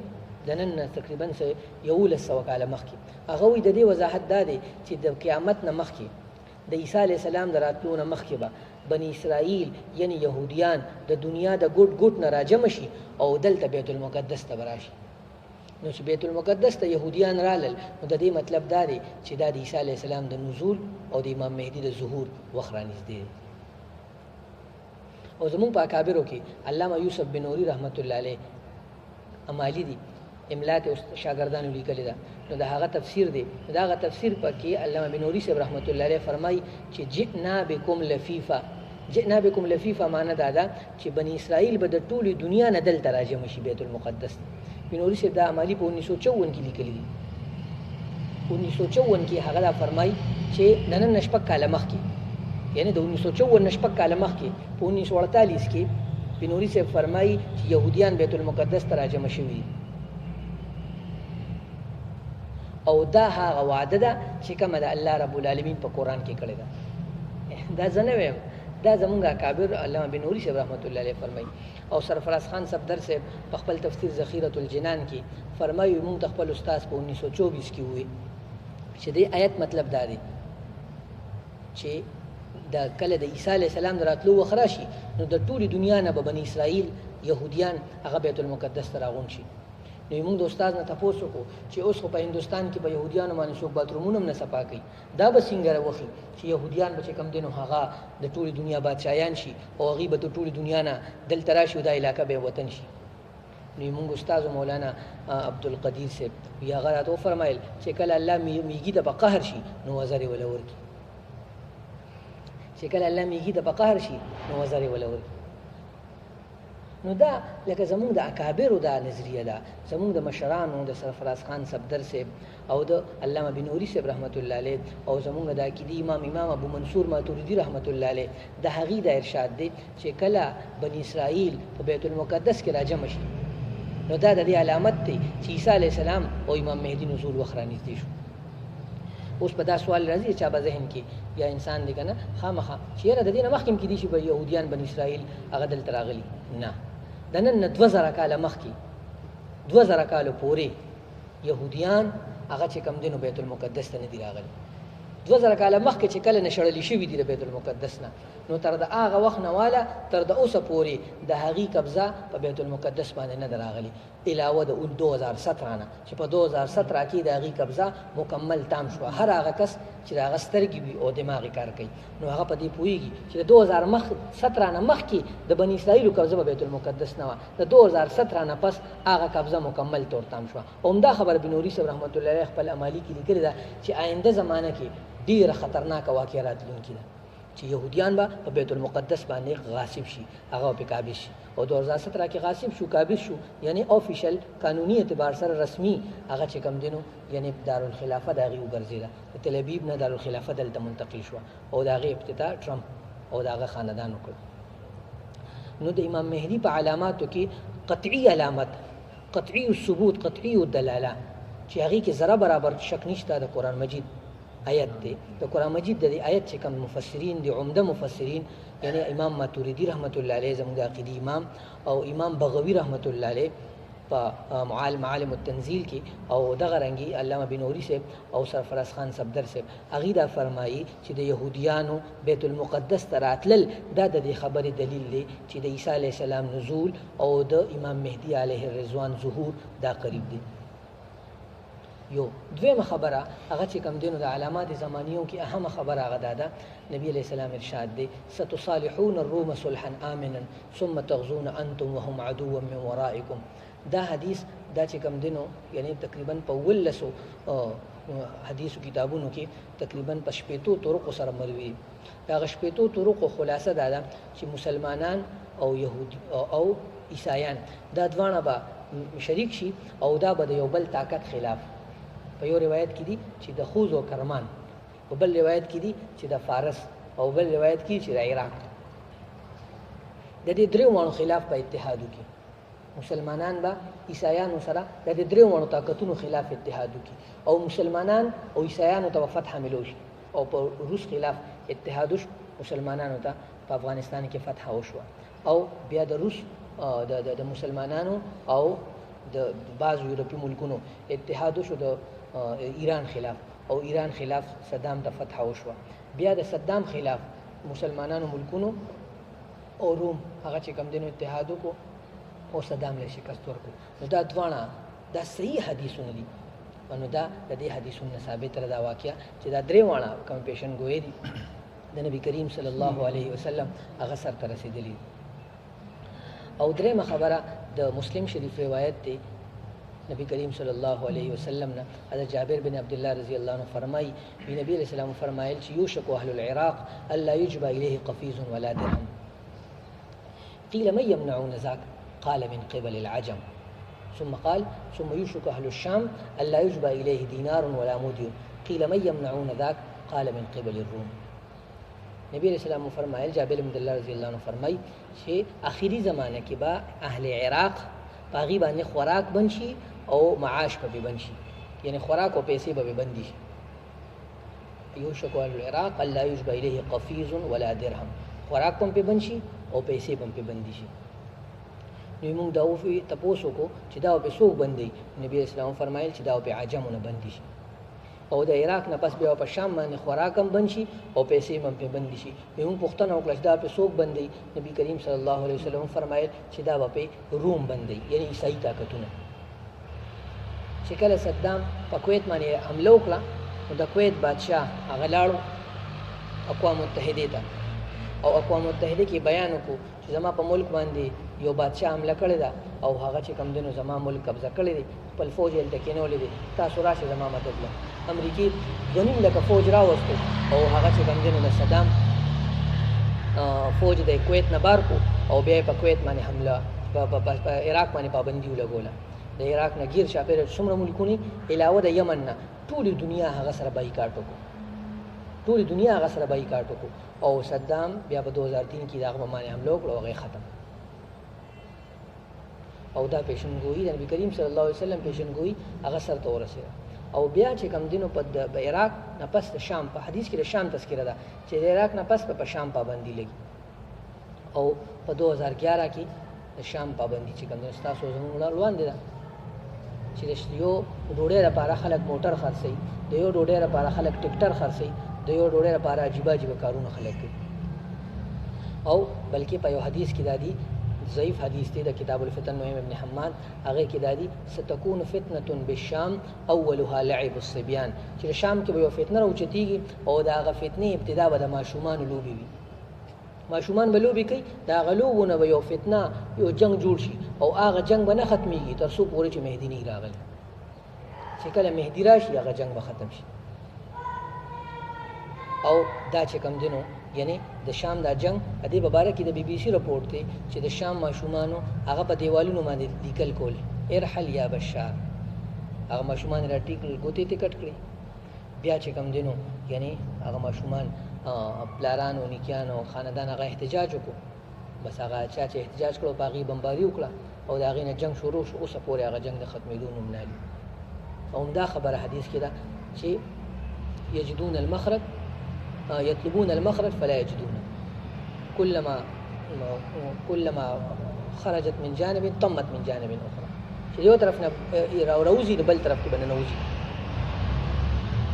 د نن تقریبا 1100 کاله مخکې. هغه وی د دې وضاحت دا دی چې د قیامت نه مخکې د عیسی علیه السلام د راتلو نه مخکې به بنی اسرائیل یعنی یهودیان د دنیا د ګوټ نه راجمع شي او دلته بیت المقدس ته براشي. نو چې بیت المقدس ته یهودیان رالل نو د دې مطلب دا دی چې دا د عیسی علیه السلام د نزول او د امام مهدي د ظهور وخت رانږدې دی. او زمونږ په اکابرو کې علامه یوسف بن نوری رحمت الله علیه امالی دی، املا ته شاګردانو لیکلې ده نو د هغه تفسیر دی دا هغه تفسیر پکې علامه بنوري صاحب رحمت الله علیه فرمایي چې جئنا بكم لفیفا جئنا بكم لفیفا معنی دا ده چې بنی اسرائیل به د ټولې دنیا نه دلته راجمع شي بیت المقدس بنوري صاحب دا عملی په 1954 کې لیکلي دي 1954 کې هغه دا فرمایي چې نن نشپک کاله مخکې یعنی د 1954 نشپک کاله مخکې په 1948 کې بنوري صاحب فرمایي چې يهوديان بیت المقدس ته راجمع شوي او دا هغه وعده ده چې کومه د الله رب العالمین په قران کې کړې ده دا زنه ویم دا زمونږ اکابر علامه بنوري صاحب رحمت الله علیه فرمایي او سرفراز خان صفدر صاحب په خپل تفسیر ذخیرۃ الجنان کې فرمایي موږ خپل استاد په 1924 کې وې چې دې آیت مطلب دا دی چې دا کله د عیسی علی السلام دراتلو وخراشي نو د ټولي دنیا نه به بنی اسرائیل يهوديان هغه بیت المقدس ته راغون شي نو موږ د استاد نه تاسو کو چې اوس په هندستان کې به يهوديانو باندې څوک باترومونه نه صفا کوي دا به څنګه وخی چې يهوديان به کم دینو هغه د ټولي دنیا بادشاہان شي او هغه به د ټولي دنیا نه دلته راشي دا علاقہ به وطن شي نو موږ استاد مولانا عبدالقدیر صاحب یا غره تو فرمایل چې کله الله میږي د بقهر شي نو وزر ولور کی چې کله الله میږي د بقهر شي نو وزر ولور کی نو دا لکه زمونږ د اکابرو دا نظریه ده زمونږ د مشرانو د سرفراز خان صفدر صاحب او د علامه بنوري صاحب رحمت الله علیه او زمونږ د عقیدی امام ابو منصور ماتوریدی رحمت الله علیه د هغې د ارشاد دی چې کله بنی اسرائیل په بیت المقدس کې راجمع شي نو دا د دې علامت دی چې عیسی علیه السلام او امام مهدي نزول وخت رانږدې شو اوس په دا سوال راځي چې په ذهن کې یا انسان دی کنه خامخا چیرې د دې نه مخکې کې دي چې به يهوديان بنی اسرائیل هغه دلته راغلي نه د نن 2000 کاله مخکې 2000 کاله پورې يهوديان هغه چې کم دینو بیت المقدس ته نه دی راغلي 2000 کاله مخکې چې کله نشړلې شوې دي د بیت المقدس نه نو تر د هغه وخت نه والا تر د اوسه پورې د هغې قبضه په بیت المقدس باندې نه راغلي علاوه د 2017 نه چې په 2017 کې د هغې قبضه مکمل تام شو هر هغه کس چې هغه سترګې وي او دماغ کار کوي نو هغه په دې پوهیږي چې د 2017 نه مخکې د بنی اسرائیل قبضه په بیت المقدس نه و د 2017 نه پس هغه قبضه مکمل طور تام شو اومدا خبر بنوري صاحب رحمت الله علیه خپل عملی کې لیکلی ده چې آینده زمانه کې ډیره خطرناک واقعه راتلونکې ده چې يهوديان به په بیت المقدس باندې غاصب شي هغه په قابض شي او 2017 کې غاصب شو قابض شو یعنی آفیشل قانوني اعتبار سره رسمي هغه چې کم دینو یعنی دارالخلافه دغه وګرځیدا د تل ابیب نه دارالخلافه دلته منتقل شو او دغه ابتدا ټرمپ او دغه خاندان وکړ نو د امام مهدي په علاماتو کې قطعي علامت قطعي الثبوت قطعي الدلاله چې هغه کې ذره برابر شک نشته د قران مجید آیت دی د قران مجید د آیت چې کوم مفسرین دي عمده مفسرین یعنی امام ماتوریدی رحمت الله علیه زموږ عقیدی امام او امام بغوی رحمت الله علیه په معالم التنزیل کې او دغه رنګي علامه بنوري صاحب او سرفراز خان صفدر صاحب هغه دا فرمایي چې د يهوديانو بیت المقدس ته راتلل دا د دې خبرې دلیل دی چې د عیسی علیه السلام نزول او د امام مهدي علیه الرضوان ظهور دا قریب دی یو دویمه خبره هغه چې کوم دینو د علامات زمانیو کې اهمه خبره هغه ده نبی علیہ السلام ارشاد دی ستصالحون الروم صلحا آمنا ثم تغزون انتم وهم عدو من ورائكم دا حدیث دا چې کوم دینو یعنی تقریبا په ولسو حدیثو کتابونو کې تقریبا په شپېتو طرق سره مروي دا شپېتو طرق خلاصه ده چې مسلمانان او يهودي او عیسایان دا دوانه به شریک شي او دا به د یو بل طاقت خلاف په یو روایت کې دي چې د خوز او کرمان په بل روایت کې دي چې د فارس او بل روایت کې چې د عراق د دې درو وانو خلاف په اتحاد وکړي مسلمانان به عیسایانو سره د دې درو وانو طاقتونو خلاف اتحاد وکړي او مسلمانان او عیسایانو ته فتح ملوشي او په روس خلاف اتحاد وشو مسلمانانو ته په افغانستان کې فتح وشو او بیا د روس د مسلمانانو او د بعض یورپی ملکونو اتحاد وشو د ایران خلاف او ایران خلاف صدام ته فتح وشو بیا د صدام خلاف مسلمانانو ملکونو او روم هغه چې کوم دینو اتحاد وکړو او صدام له شکست ورکړو نو دا دوانه دا صحیح حدیثونه دي نو دا د دې حدیثونو ثابت را دا واقعیا چې دا درې وانه کوم پیشن ګوي دي د نبی کریم صلی الله علیه وسلم هغه سره تر رسیدلی او درېمه خبره د مسلم شریف روایت دی نبی کریم صلی الله علیه وسلم نه حضرت جابر بن عبد الله رضی الله عنه فرمایي نبی علیہ السلام فرمایل چې یوشک اهل العراق الا يجبى الیه قفیز ولا درهم قیل من يمنعون ذاك قال من قبل العجم ثم قال ثم يوشك أهل الشام ألا يجبى إليه دينار ولا مدين قيل من يمنعون ذاك قال من قبل الروم نبی علیہ السلام فرمایل جابر بن عبدالله رضی الله عنه فرمای چې آخري زمانه کې با اهل عراق باغي باندې خوراک بنشي او معاش په بنشي یعنی خوراک او پیسې به بندي شي یوشک اهل العراق الا يجبى إليه قفیز ولا درهم خوراک هم په بنشي او پیسې هم په بندي شي نو موږ دا وفي تاسو کو چې دا په څوک بندي نبی اسلام فرمایل چې دا په عجمونه بندي شي او د عراق نه پس بیا په شام باندې خوراک هم بنشي او پیسې هم په بندي شي موږ پښتنه وکړه دا په څوک بندي نبی کریم صلی الله علیه وسلم فرمایل چې دا په روم بندي یعنی عیسائی طاقتونه چې کله صدام په کویت باندې حمله وکړه نو د کویت بادشاه هغه لاړو اقوام متحده ته او اقوام متحده کې بیان وکړو چې زما په ملک باندې یو بادشاه حمله کړې ده او هغه چې کم دنو زما ملک قبضه کړی دی خپل فوج یې هلته کېنولې دی تاسو راشئ زما مدد له امریکې 2.5 لکه فوج راوستو او هغه چې کم دنو د صدام فوج د کویت نه بار کو او بیا په کویت باندې حمله په عراق باندې پابندي ولګوله د عراق نه غیر شاپېره څومره ملکونه علاوه د یمن نه ټولې دنیا هغه سره بایکاټ وکړو ټولې دنیا هغه سره بایکاټ وکړو او صدام بیا په 2003 کې د هغه باندې حمله وکړه او هغه ختم او دا پیشنګوئی د نبی کریم صلی الله علیه وسلم پیشنګوئی هغه سره ته ورسېده او بیا چې کم دینو په عراق نه پس د شام په حدیث کې د شام تذکره ده چې د عراق نه پس په شام پابندي لګي او په 2011 کې د شام پابندي چې کم دینو تاسو زموږ روان دي چې یو ډوډۍ لپاره خلک موټر خرڅي د یو ډوډۍ لپاره خلک ټیکټر خرڅي د یو ډوډۍ لپاره عجیب عجیب کارونه خلک کوي او بلکې په یو حدیث کې دا دی ضعیف حدیث دی د کتاب الفتن نعیم ابن حمان هغه کې دا دی ستكون فتنه بالشام اولها لعب الصبيان چې شام کې به یو فتنه راوچتيږي او دا هغه فتنه ابتدا به د ماشومان لوبي وي ماشومان به لوبي کوي دا غلوونه به یو فتنه یو جنگ جوړ شي او هغه جنگ به نه ختميږي تر څو پورې چې مهدی نه راغلی چې کله مهدی راشي هغه جنگ به ختم شي او دا چې کم دینو یعنی د شام دا جنگ د دې مبارک د بي بي سي رپورټ دی چې د شام ماشومانو هغه په دیوالونو باندې لیکل کول ارحل یا بشار هغه ماشومان را ټیکل ګوتې ته کټ کړی بیا چې کم دینو یعنی هغه ماشومان پلارانو نیکانو خاندان هغه احتجاج وکړو بس هغه چې احتجاج کړو باغی بمباری وکړه او دا غینه جنگ شروع شو اوسه پورې هغه جنگ د ختمېدو نوم نه لري او دا خبره حدیث کې ده چې یجدون المخرج يطلبون المخرج فلا يجدونه كلما خرجت من جانب طمت من جانب اخرى چې یو طرف نه راوځي د بل طرف کې بنه نوځي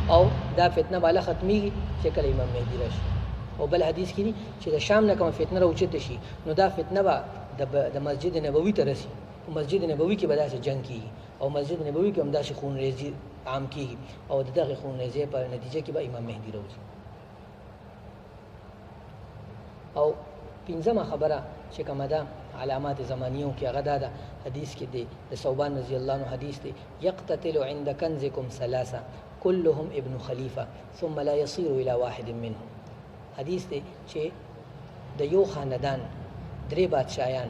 او دا فتنه بالا ختميږي چې کله امام مهدی راشي او بل حدیث کې دي چې د شام نه کوم فتنه راوچته شي نو دا فتنه به د مسجد نبوي ته رسي او مسجد نبوي کې به داسې جنگ کیږي او مسجد نبوي کې هم داسې خونریزي عام کیږي او دغه خونریزي په نتیجه کې به امام مهدی راوځي او پنځمه خبره چې کومه ده علامات زمانیو کې هغه ده حدیث کې دی د ثوبان رضی الله عنه حدیث دی یقتتل عند کنزکم ثلاثه كلهم ابن خلیفه ثم لا يصير الى واحد منهم حدیث دی چې د یو خاندان درې بادشاہان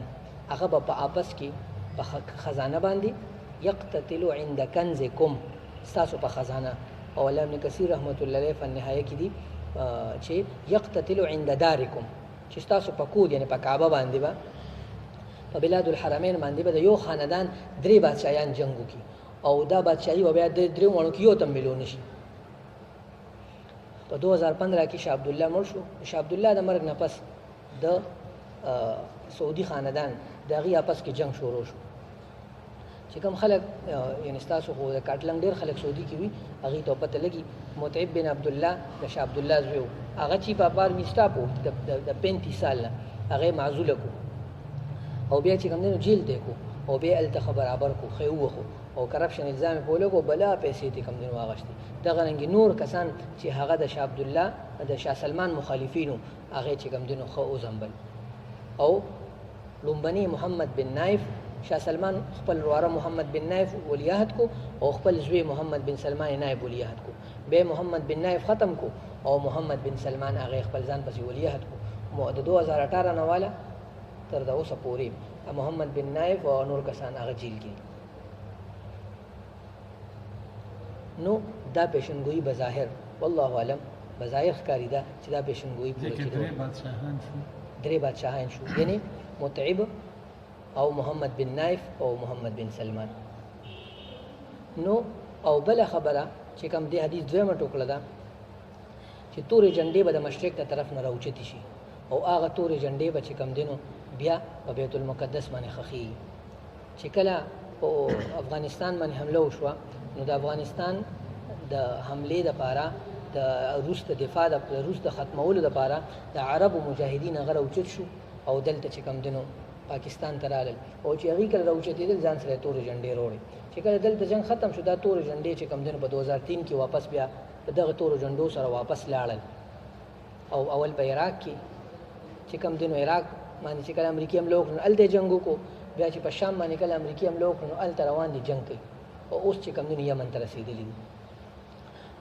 هغه په آپس کې په خزانه باندې یقتتل عند کنزکم تاسو په خزانه او علامه ابن کثیر رحمت الله علیه په نهایه کې دی چې یقتتل عند دارکم چې تاسو په کود یعنی په کعبه باندې با په بلاد الحرمین باندې به د یو خاندان درې بادشاہان جنگ وکړي او دا بادشاہي به بیا درې وړو کې یو تم مليون شي په 2015 کې شاه عبد الله مړ شو شاه عبد الله د مرګ نه پس د سعودي خاندان دغه آپس کې جنگ شروع شو چې کوم خلک یعنی تاسو خو د کاټلنګ ډیر خلک سعودي کې وي هغه ته پته لګي متعب بن عبد الله د شاه عبد الله زوی هغه چې په بار میسټاپو د 35 سال هغه معزول کو او بیا چې کوم دنو جیل دی کو او بیا ال ته برابر کو خو وخو او کرپشن الزام په لګو بلا پیسې ته کوم دنو واغشتي دغه رنګ نور کسان چې هغه د شاه عبد الله د شاه سلمان مخالفینو هغه چې کوم دنو خو زمبل او لومبني محمد بن نایف شاه سلمان خپل ورواره محمد بن نایف ولیعهد کو او خپل زوی محمد بن سلمان نایب ولیعهد کو. به محمد بن نایف ختم کو او محمد بن سلمان هغه خپل ځان پسې ولیعهد کو. د 2018 نه والا تر دا اوسه پورې محمد بن نایف او نور کسان هغه جیل کې. نو دا پیشنګوئی بظاهر والله اعلم بظاهر ښکاري ده چې دا پیشنګوئی پوره کېدو درې بادشاهان شو یعنی متعب او محمد بن نایف او محمد بن سلمان. نو او بل خبره چې کوم دی حدیث دویمه ټوکړه ده چې تورې جنډې به د مشرق ته طرف نه راوچتې شي او هغه تورې جنډې به چې کوم دی نو بیا په بیت المقدس باندې خښېږي. چې کله په افغانستان باندې حمله وشوه نو د افغانستان د حملې دپاره د روس د دفاع د روس د ختمولو دپاره د عربو مجاهدین هغه راوچت شو او دلته چې کوم دی نو پاکستان ته رالل او چې هغوی کله راوچتېدل ځان سره یې تورې جنډې راوړې. چې کله دلته جنګ ختم شو دا تورې جنډې چې کوم دی نو په 2003 کې واپس بیا په دغه تورو جنډو سره واپس لاړل او اول په عراق کې چې کوم دی نو عراق باندې چې کله امریکې حمله وکړو نو هلته یې جنګ وکړو. بیا چې په شام باندې کله امریکې حمله وکړو نو هلته روان دي جنګ کوي او اوس چې کوم دی نو یمن ته رسېدلي دي.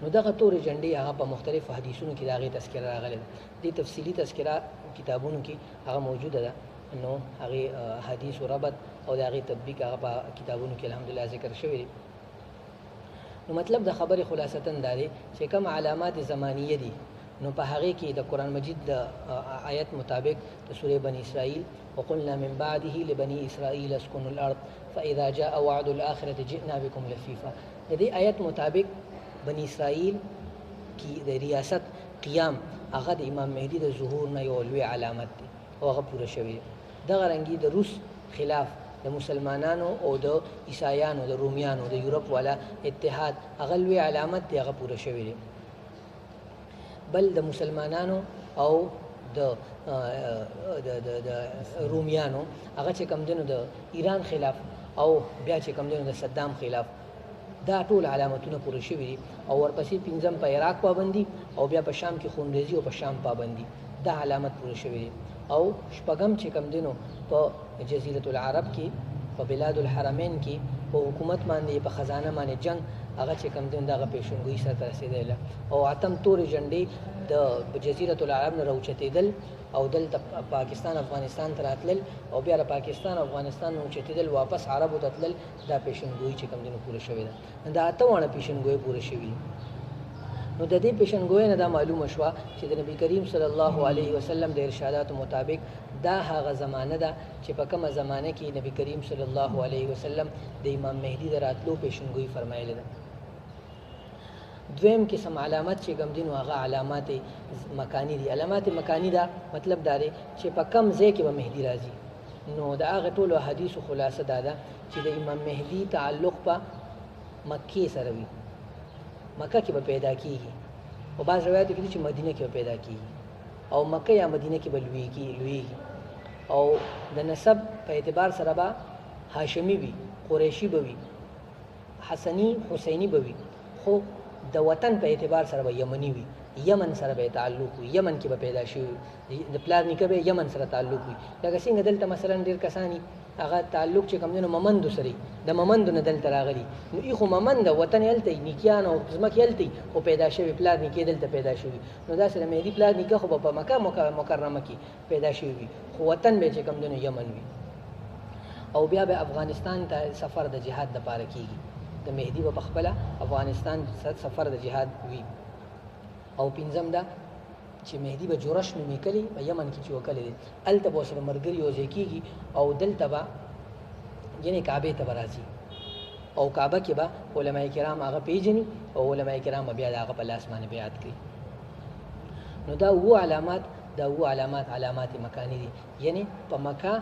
نو دغه تورې جنډې هغه په مختلفو حدیثونو کې د هغې تذکره راغلی ده. دې تفصیلي تذکره کتابونو کې هغه موجوده ده. نو هغې حدیث و ربط او د هغې تطبیق هغه په کتابونو کې الحمدلله ذکر شوی دی. نو مطلب د خبرې خلاصتاً دا دی چې کوم علامات زمانیه دي نو په هغې کې د قرآن مجید د آیت مطابق د سورې بني اسرائیل وقلنا من بعده لبني اسرائیل اسكنوا الارض فاذا جاء وعد الاخره جئنا بكم لفیفا. د دې آیت مطابق بني اسرائیل کی د ریاست قیام هغه د امام مهدي د ظهور نه یو لوی علامت دی او هغه پوره شوی دی. دغه رنګي د روس خلاف د مسلمانانو او د عیسایانو د رومیانو د یورپ والا اتحاد هغه لوی علامت دی هغه پوره شوی دی. بل د مسلمانانو او د رومیانو هغه چې کوم دینو د ایران خلاف او بیا چې کوم دینو د صدام خلاف دا ټول علامتونه پوره شوي دي. او ورپسې پنځم په عراق پابندي او بیا په شام کې خونریزي او په شام پابندي دا علامت پوره شوي دي. او شپږم چې کوم دینو په جزیرة العرب کې په بلاد الحرمین کې په حکومت باندې په خزانه باندې جنگ هغه چې کوم دین دغه پیشنګوئی سره رسېدله. او اتم تورې جنډې د جزیرة العرب نه راوچتېدل او دلته پاکستان افغانستان ته راتلل او بیا د پاکستان افغانستان نه اوچتېدل واپس عربو ته تلل دا پیشنګوئی چې کوم دینو پوره شوې ده. دا اته واړه پیشنګوۍ پوره شوي. نو د دې پیشنګوۍ نه دا معلومه شوه چې د نبی کریم صلی الله علیه وسلم د ارشاداتو مطابق دا هغه زمانه ده چې په کومه زمانه کې نبی کریم صلی الله علیه وسلم د امام مهدي د راتلو پیشنګوئی فرمایلی ده. دویم قسم علامات چې کوم دي نو هغه علامات مکانی دي. علامات مکانی دا مطلب دا دی چې په کم ځای کې به مهدي راځي. نو د هغه ټولو حدیثو خلاصه دا ده چې د امام مهدي تعلق په مکې سره وي. مکه کې به پیدا کیږي او بعض روایتو کې دي چې مدینه کې به پیدا کیږي او مکه یا مدینه کې به لویږي او د نسب په اعتبار سره به هاشمی وي، قریشي به وي، حسنی حسینی به وي، خو د وطن په اعتبار سره به یمنی وي. یمن سره به تعلق وي، یمن کې به پیدا شي، د پلار نیکه به یمن سره تعلق وي. لکه څنګه دلته مثلا ډېر کسانی هغه تعلق چې کوم دنو ممندو سره د ممندو نه دلته راغلي نو ایخو ممند وطن هلته نیکیان او ځمکې هلته خو پیدا شوي، پلار نیکې دلته پیدا شوي. نو داسې د مهدي پلار نیکه خو به په مکه مکرمه کې پیدا شوي وي خو وطن به چې کوم دنو یمن وي. او بیا به افغانستان ته سفر د جهاد دپاره کیږي. د مهدي به پخپله افغانستان سفر د جهاد وي. او پنځم دا چې مهدي به جورش نومې کلي په یمن کې چې وکلی دی هلته به ورسره ملګري یوځای کېږي او دلته به یعنې کعبې ته به راځي او کعبه کې به علما کرام هغه پیژني او علما کرام به بیا د هغه په لاس باندې بیعت کوي. نو دا اووه علامات مکاني دي. یعنې په مکه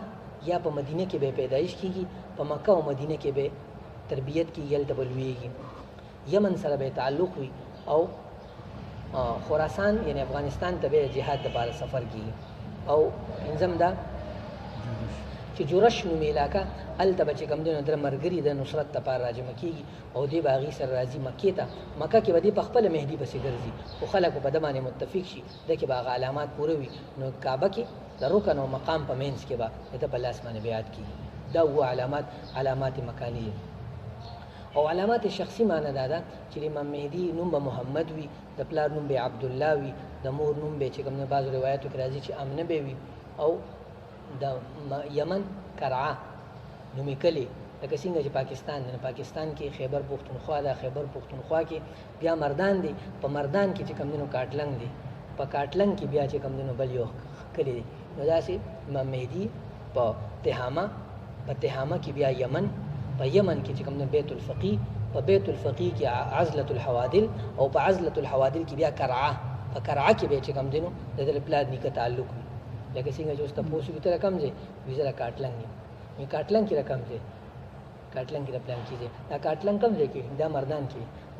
یا په مدینه کې به پیدایش کېږي، په مکه او مدینه کې به تربیت کېږي، هلته به لویږي، یمن سره به تعلق وي او خراسان یعنی افغانستان ته به جهاد لپاره سفر کیږي. او پنځم دا چې جورش نومې علاقه هلته به چې کوم دی نو در ملګري د نصرت لپاره راجمع کېږي او دی به هغې سره راځي مکې ته. مکه کې به دی په خپله مهدي پسې ګرځي خو خلک به په ده باندې متفق شي، ده کې به هغه علامات پوره وي. نو کعبه کې د رکن او مقام په منځ کې به د ده په لاس باندې بیعت کېږي. دا هو علامات مکانی دي. او علامات شخصي معنی دا ده چې امام مهدي نوم به محمد وي، د پلار نوم به عبدالله وي، د مور نوم به چې کوم نه بعض روایتو کې راځي چې امنه به وي، او د یمن کرعه نومې کلی لکه څنګه چې پاکستان کې خیبر پختونخوا ده، خیبر پختونخوا کې بیا مردان دي، په مردان کې چې کوم دنو کاټلنګ دي، په کاټلنګ کې بیا چې کوم دنو بل یو کلی دی. نو داسې امام مهدي په تهامه کې بیا یمن، په یمن کې چې کوم دنو بیت الفقی، په بیت الفقی کې عزلة الحوادل، او په عزلة الحوادل کې بیا کرعه، په کرعه کې به چې کوم دنو د دې پلار نیکه تعلق وي. لکه څنګه چې اوس تاسو کې تر کم ځای ویزه کاټلنګ نه کاټلنګ کې رقم ځای کاټلنګ کې د پلان کیږي، دا کاټلنګ کم ځای کې، دا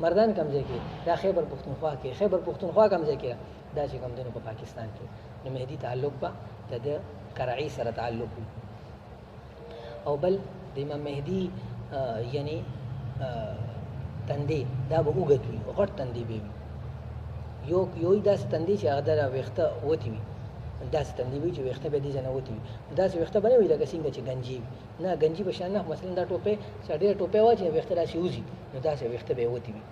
مردان کم ځای کې، دا خیبر پختونخوا کې، خیبر پختونخوا کم ځای کې، دا چې کوم دنو په پاکستان کې. نو مهدي تعلق به د کرعی سره تعلق وي. او بل د امام مهدي یعنی تندې دا به اوږد وي، غټ تندې به وي، یو داسې تندې چې هغه د ویښته وتې وي، داسې تندې وي چې ویښته به دې ځای نه وتې وي. داسې ویښته به نه وي لکه څنګه چې گنجي وي، نه گنجي په شان نه، مثلا دا ټوپۍ چې ډېره ټوپۍ واچوي ویښته داسې وځي، نو داسې ویښته به یې وتې وي.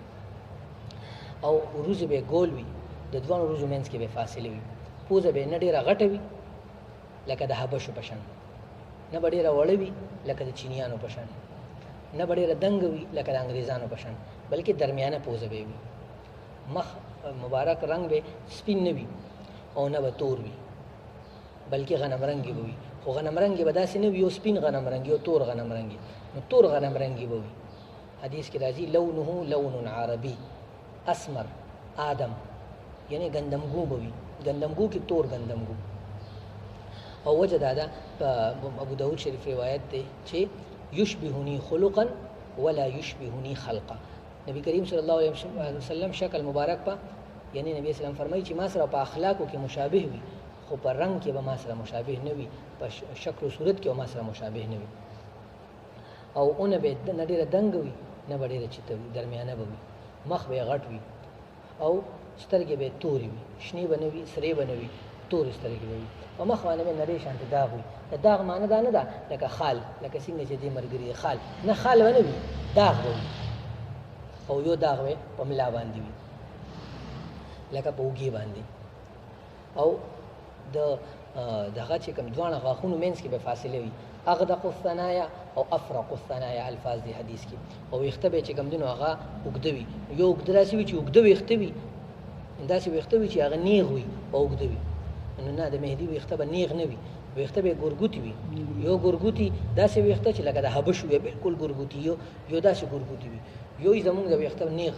او وروځې به یې ګول وي، د دوه وروځو منځ کې به فاصله وي. پوزه به یې نه ډېره غټه وي لکه د حبشو په شان، نه به ډېره وړه وي لکه د چینیانو په شان، نه به ډېره دنګه وي لکه د انګریزانو په شان، بلکې درمیانه پوزه به وي. مخ مبارک رنگ به سپین نه وي او نه به تور وي، بلکې غنم رنګي به وي. خو غنم رنګي به داسې نه وي یو سپین غنم رنګي او تور غنم رنګي، نو تور غنم رنګي به وي. حدیث کې راځي لونه لون عربي اسمر آدم، یعنی گندمګو به وي، گندمګو کې تور گندمګو. او وجه دا ده په ابو داود شریف روایت دی چې یشبهنی خلقا ولا یشبهنی خلقا. نبی کریم صلی الله علیه وسلم شکل مبارک په یعنی نبی اسلام فرمایي چې ما سره په اخلاقو کې مشابه وي، خو په رنگ کې به ما سره مشابه نه وي، په شکل او صورت کې به ما سره مشابه نه وي. او اون به نه ډېره دنګ وي نه به ډېره چته وي، درمیانه به وي. مخ به غټ وي او سترګې به تورې وي، شنې به نه وي، سرې به نه وي، تورې سترګې به وي. په مخ باندې به نرۍ شانته داغ وي. د داغ معنی دا نه ده لکه خال، لکه څنګه چې دې ملګري خال نه، خال به نه وي، داغ به وي. او یو داغ به په ملا باندې وي لکه په اوږې باندې. او دغه چې کوم دواړه غاښونو منځ کې به فاصله وي. اغدق الثنایا او افرق الثنایا الفاظ دی حدیث کې. او ویښته به چې کوم دنو هغه اوږده وي، یو اوږده داسې وي چې اوږده ویښته وي، داسې ویښته وي چې هغه نیغ وي او اوږده وي. نو نه، د مهدي ویښته به نیغ نه وي، ویښته به ګورګوتي وي، یو ګورګوتي داسې ویښته چې لکه د حبشو وي، بالکل ګورګوتي، یو داسې ګورګوتي وي. یو زمونږ د ویښته نیغ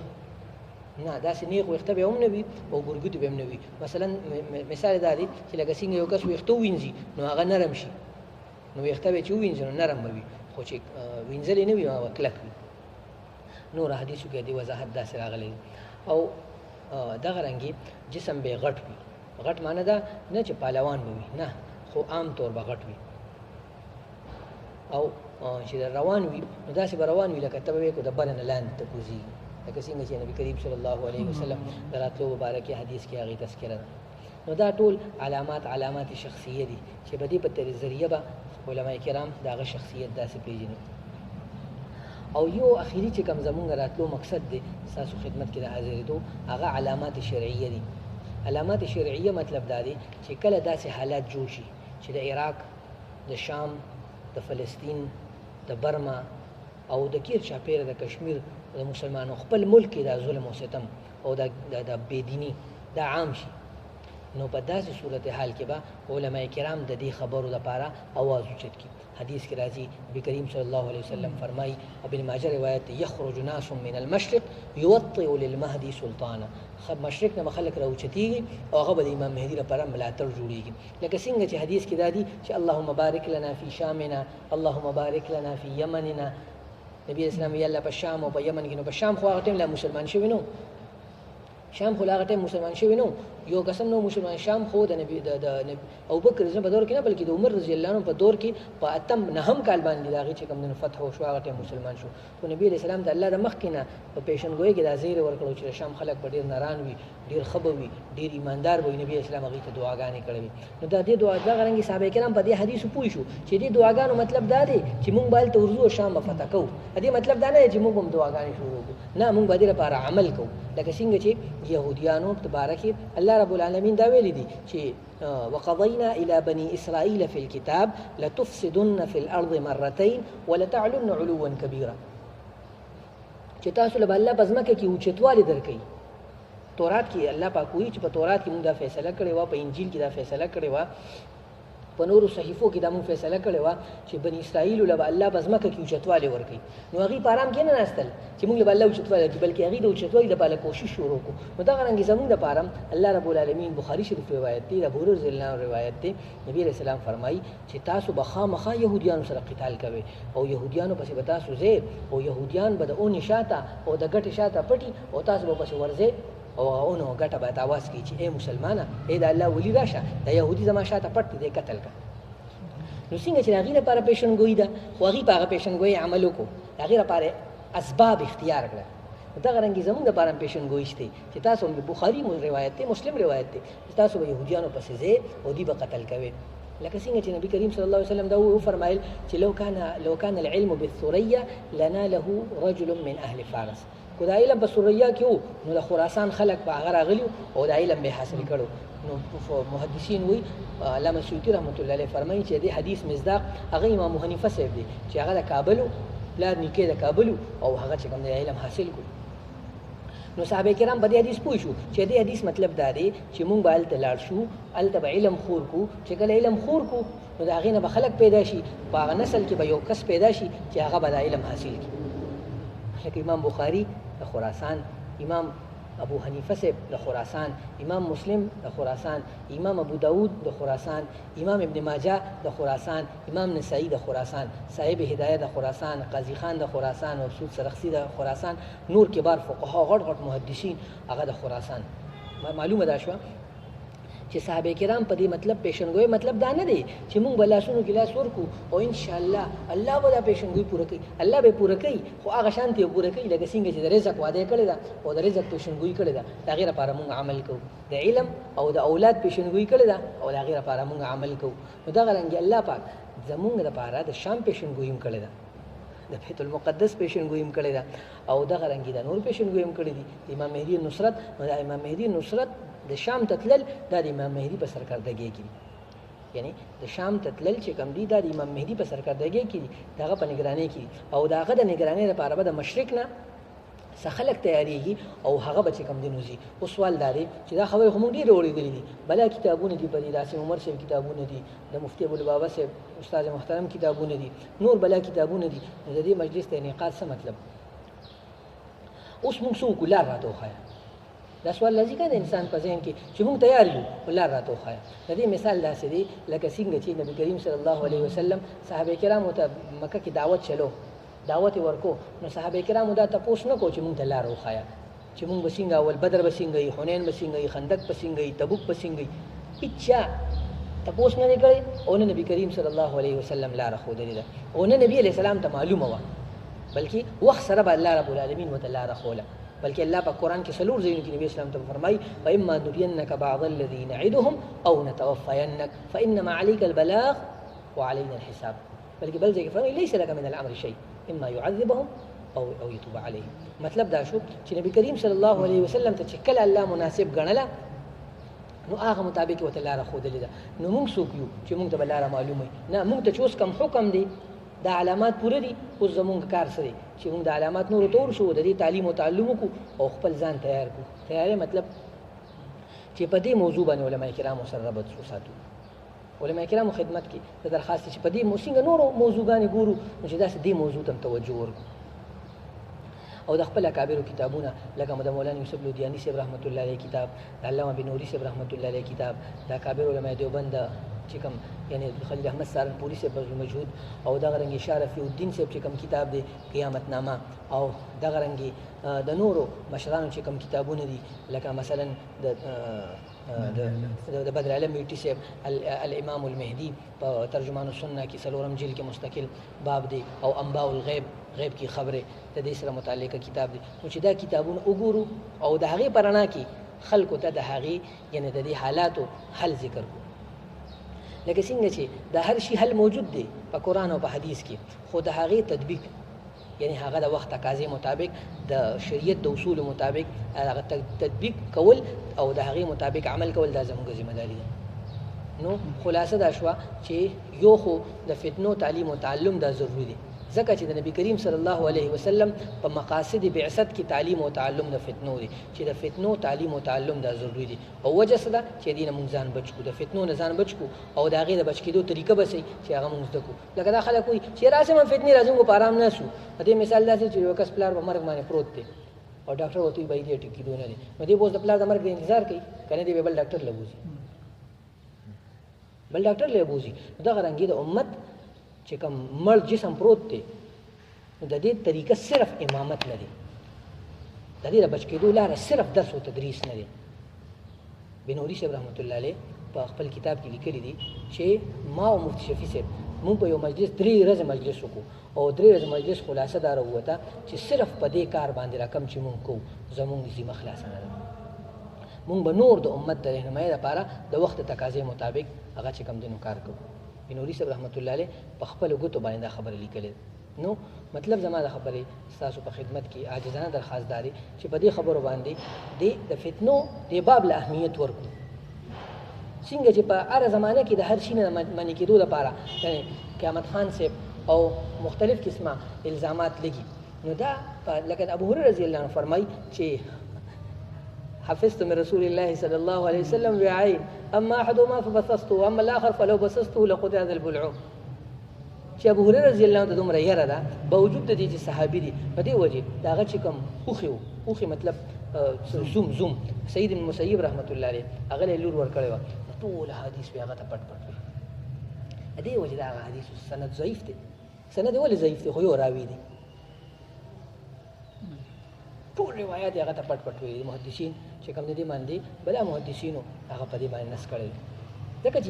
نه، داسې نیغ ویښته به هم نه وي او ګورګوتي به هم نه وي. مثلا مثال دا دی چې لکه څنګه یو کس ویښته ووینځي نو هغه نرم شي، نو ویښته به چې ووینځي نو نرم به وي، خو چې وینځلې نه وي نو هغه کلک وي. نور حدیثو کې دې وضاحت داسې راغلی. او دغه رنګې جسم به غټ وي. غټ معنی دا نه چې پهلوان به وي، نه، خو عام طور به غټ وي. او چې روان وي نو داسې به روان وي لکه ته به وایې کو د بره نه لاندې ته کوزېږي، لکه څنګه چې نبي کریم صلی الله علیه وسلم د راتلو مبارکې حدیث کې هغې تذکره ده. نو دا ټول علامات شخصیه دي چې په دې په ذریعه به علما کرام د هغه شخصیت داسې پېژني. او یو اخیری چې کوم زمونږ راتلو مقصد دی ستاسو خدمت کې د حاضرېدو، هغه علامات شرعیه دي. علامات شرعیه مطلب دا دی چې کله داسې حالات جوړ شي چې د عراق، د شام، د فلسطین، د برما او د کیر چاپیره د کشمیر د مسلمانانو خپل ملک کې دا ظلم او ستم او د بېدیني دا عام شي، نو په داسې صورتحال کې به علما کرام د دې خبرو لپاره اواز اوچت کړي. حدیث کې راځي نبی کریم صلی الله علیه وسلم فرمایي، ابن ماجه روایت دی، یخرج ناس من المشرق یوطئ للمهدي سلطانا. مشرق نه خلک راوچتېږي او هغه به د امام مهدي لپاره ملاتړ جوړېږي. لکه څنګه چې حدیث کې دا دي چې اللهم بارک لنا فی شامنا، اللهم بارک لنا فی یمننا. نبی اسلام یې الله په شام او په یمن کې، نو په شام خو هغه ټیم لا مسلمان شوی نو، شام خو هغه ټیم مسلمان شوی نو، یو قسم نو مسلمان شام خو د نبی د ابوبکر رضی الله په دور کې نه بلکې د عمر رضی الله عنه په دور کې په اتم نهم کال باندې داغه چې کوم د فتح او شو هغه ټیم مسلمان شو خو نبی علیہ السلام د الله د مخ کې نه په پیشنګوئی کې د زیر ورکړو چې شام خلک په ډیر ناران وي ډیر خبوي ډیر ایماندار وي نبی اسلام هغه ته دعاګانې کړې نو دا دې دعا دا غرنګي صحابه کرام په دې حدیث پوي شو چې دې دعاګانو مطلب دا دی چې مونږ بال ته ورزو شام فتح کوو دې مطلب دا نه چې مونږ هم دعاګانې شروع کوو نه مونږ به دې لپاره عمل کوو لکه څنګه چې يهوديانو تبارک الله رب العالمین دا ویلي دي چې وقضينا الى بني اسرائيل في الكتاب لتفسدن في الارض مرتين ولتعلن علوا كبيرا چې تاسو له الله پزماکه کې اوچتواله درکې تورات کې الله پاک وایي چې په تورات کې موږ دا فیصله کړې و په انجیل کې دا فیصله کړې و په نورو صحیفو کې دا موږ فیصله کړې و چې بني اسرائیل له الله پزماکه کې اوچتواله ورکې نو هغه پارام کې نه ناستل چې موږ له الله اوچتواله بلکې هغه د اوچتوالي لپاره کوشش شروع کو نو دا غرانګي زموږ د پارام الله رب العالمین بخاری شریف روایت دی ابو هريره رضی الله عنه روایت دی نبی علیہ السلام فرمایي چې تاسو بخامخه يهوديانو سره قتال کوي او يهوديانو پسې به تاسو زه او يهوديان به د اون شاته او د ګټ شاته پټي او تاسو به پسې ورځي او اونو ګټه به تاواز کی چې اے مسلمانه اے د الله ولی راشه د يهودي زما شاته پټ دي قتل کا نو څنګه چې هغه لپاره پیشنګوئی ده خو هغه په هغه پیشنګوئی عمل وکړو هغه لپاره اسباب اختیار کړل دا غرانګي زموږ لپاره پیشنګوئی شته چې تاسو د بخاری روایت ته مسلم روایت ته تاسو به يهوديانو پسې ځئ او دی به قتل کوي لکه څنګه چې نبی کریم صلی الله علیه وسلم دا و فرمایل چې لو كان العلم بالثريا لناله رجل من اهل فارس کو دا علم په سوریا کې وو نو د خراسان خلک په هغه راغلی او دا علم به حاصل کړو نو محدثین وی علامه سیوطی رحمت الله علیه فرمایي چې دې حدیث مصداق هغه امام حنیفه صاحب دی چې هغه د کابل پلار نیکه د کابل او هغه چې کوم علم حاصل کړ نو صحابه کرام په دې حدیث پوه شو چې دې حدیث مطلب دا دی چې مونږ به الته لاړ شو الته به علم خور کو چې کله علم خور کو نو دا غینه به خلک پیدا شي په هغه نسل کې به یو کس پیدا شي چې هغه به علم حاصل کړي لکه امام بخاری د خراسان امام ابو حنیفه سے د خراسان امام مسلم د خراسان امام ابو داود د خراسان امام ابن ماجه د خراسان امام نسائی د خراسان صاحب هدایه د خراسان قاضی خان د خراسان او سود سرخسی د خراسان نور کبار فقها غټ غټ محدثین هغه د خراسان معلومه ده شو چې صحابه کرام په دې مطلب پیشنګوي مطلب دا نه دی چې مونږ بلاسونو کې لاس ورکو او ان شاء الله الله به دا پیشنګوي پوره کوي الله به پوره کوي خو هغه شانتي پوره کوي لکه څنګه چې د رزق وعده کړی دا او د رزق پیشنګوي کړی دا دا غیر لپاره مونږ عمل کوو د علم او د اولاد پیشنګوي کړی دا او دا غیر لپاره مونږ عمل کوو نو دا غلنګي الله پاک زمونږ لپاره د شام پیشنګوي کړی دا د بیت المقدس پیشنګوي کړی دا او دا غلنګي د نور پیشنګوي کړی دي امام مهدی نصرت نو د امام مهدی نصرت د شام تتلل د امام مهدی په سرکردګۍ کې یعنی د شام تتلل چې کوم دي د امام مهدی په سرکردګۍ کې دغه په نگرانی کې او دغه د نگرانی لپاره به د مشرق نه سخلک تیاریږي او هغه به چې کوم دي نوزي او سوال داري چې دا خبره هم ډیره وړېدلې دي بلا کتابونه دي په داسې عمر شه کتابونه دي د مفتی ابو البابا سے استاد محترم کتابونه دي نور بلا کتابونه دي د دې مجلس ته انعقاد څه مطلب اوس موږ څو ګلار راټوخایا دا سوال لږی کنه انسان په ذهن کې چې موږ تیار یو ولر راټوخایا د دې مثال داسې دی لکه څنګه چې نبی کریم صلی الله علیه وسلم صحابه کرامو ته مکه کې دعوت چلو دعوت ورکو نو صحابه کرامو دا تاسو نه کو چې موږ ته لار وخایا چې موږ بسنګ اول بدر بسنګي حنین بسنګي خندق بسنګي تبوک بسنګي اچھا تاسو نه کړی او نبی کریم صلی الله علیه وسلم لار خو دلیدا او نبی علیہ السلام ته معلومه و بلکې وخت سره الله رب العالمین وتعالى رخوله بلکہ اللہ پاک قرآن کے سلور زینوں کی نبی اسلام تب فرمائی فإما نرینک بعض الذی نعدهم او نتوفینک فإنما علیک البلاغ وعلینا الحساب بلکہ بل جگہ فرمائی لیس لک من الامر شیء اما يعذبهم او يتوب علیہم مطلب دا شو چې نبی کریم صلی الله علیه وسلم ته چې کله الله مناسب ګڼله نو هغه مطابق وته لار خو دلیدا نو موږ څوک یو چې موږ ته لار معلومه نه موږ ته چوس کم حکم دی دا علامات پوره دي اوس زمونږ کار سره چې موږ د علامات نور تور شو د دې تعلیم او تعلم کو او خپل ځان تیار کو تیارې مطلب چې په دې موضوع باندې علماء کرام سره ربط ساتو علماء کرام خدمت کې د درخواست چې په دې موسنګ نور موضوعګان ګورو چې دا دې موضوع ته توجه ورکړو او د خپل اکابر کتابونه لکه د مولانا یوسف لودیانی صاحب رحمت الله علیه کتاب د علامه بنوری صاحب رحمت الله علیه کتاب د اکابر علماء دیوبند چې کوم یعنی خلیل احمد سهارنپوری سے بذل مجهود او دغه رنګ اشاره فی الدین سے چې کوم کتاب دی قیامت نامه او دغه رنګ د نورو مشرانو چې کوم کتابونه دي لکه مثلا د د بدر علم میوټي صاحب الامام المهدي په ترجمان السنه کې څلورم جلد کې مستقل باب دی او انباء الغیب غیب کی خبره د دې سره متعلقه کتاب دی. نو چې دا کتابونه وګورو او د هغې په رڼا کې خلکو ته د هغې یعنې د دې حالاتو حل ذکر کړو. لکه څنګه چې د هر شي حل موجود دی په قرآن او په حدیث کې، خو د هغې تطبیق یعنی هغه د وخت تقاضې مطابق د شریعت د اصولو مطابق هغه تطبیق کول او د هغې مطابق عمل کول دا زموږ ذمهداري ده. نو خلاصه دا شوه چې یو خو د فتنو تعلیم او تعلم دا ضروري دی، ځکه چې د نبی کریم صلی الله علیه وسلم په مقاصد بعثت کې تعلیم او تعلم د فتنو دی، چې د فتنو تعلیم او تعلم دا ضروري دی. او وجه څه ده چې دې نه موږ ځان بچ کړو، د فتنو نه ځان بچ کړو او د هغې د بچ کېدو طریقه به صحیح چې هغه موږ زده کړو. لکه دا خلک وایي چې راسې من فتنې راځي موږ په ارام نه شو. په دې مثال داسې چې یو کس پلار په مرګ باندې پروت دی او ډاکټر ورته وایي دې ټیک کېدو نه دی، نو دې به اوس د پلار د مرګ د انتظار کوي که نه دې به بل ډاکټر له بوځي، بل ډاکټر له بوځي. دغه رنګې د امت چې کوم مړ جسم پروت دی نو د دې طریقه صرف امامت نه دی، د دې د بچ کېدو لاره صرف درس او تدریس نه دی. بنوري صاحب رحمت الله علیه په خپل کتاب کې لیکلي دي چې ما او مفتی شفیع صاحب مونږ په یو مجلس 3 ورځې مجلس وکړو او 3 ورځې مجلس خلاصه دا راووته چې صرف په دې کار باندې رقم چې مونږ کوو زمونږ ذمه خلاصه نه ده. مونږ به نور د امت د رهنمایۍ لپاره د وخت تقاضې مطابق هغه چې کوم دی نو کار کوو. بنوري صاحب رحمت الله علیه په خپلو ګوتو باندې دا خبره لیکلې. نو مطلب زما د خبرې ستاسو په خدمت کې عاجزانه درخواست داري چې په دې خبرو باندې د فتنو د باب له اهمیت ورکړو، څنګه چې په هره زمانه کې د هر شي نه منع کېدو لپاره یعنې قیامت خان صاحب او مختلف قسمه الزامات لګي. نو دا لکه ابو هريره رضی الله عنه فرمایي چې حفظت من رسول الله صلی الله علیه وسلم وعين اما احدهما فبثثته واما الاخر فلو بثثته لقطع ذا البلعوم. چې ابو هريره رضی الله عنه د دومره یره ده باوجود د دې چې صحابي دي په دې وجې د هغه چې کوم اوښې مطلب زوم سید بن مسیب رحمت الله علیه هغه له لور ورکړی وه، ټول حدیث به هغه ته پټ وي. د دې وجې د هغه حدیثو سند ضعیف دی. سند ولې ضعیف دی؟ خو یو راوي دی، ټول روایات هغه ته پټ وي. محدثین چې کوم د دې باندې بلا محدثینو هغه په دې باندې نس کړی، ځکه چې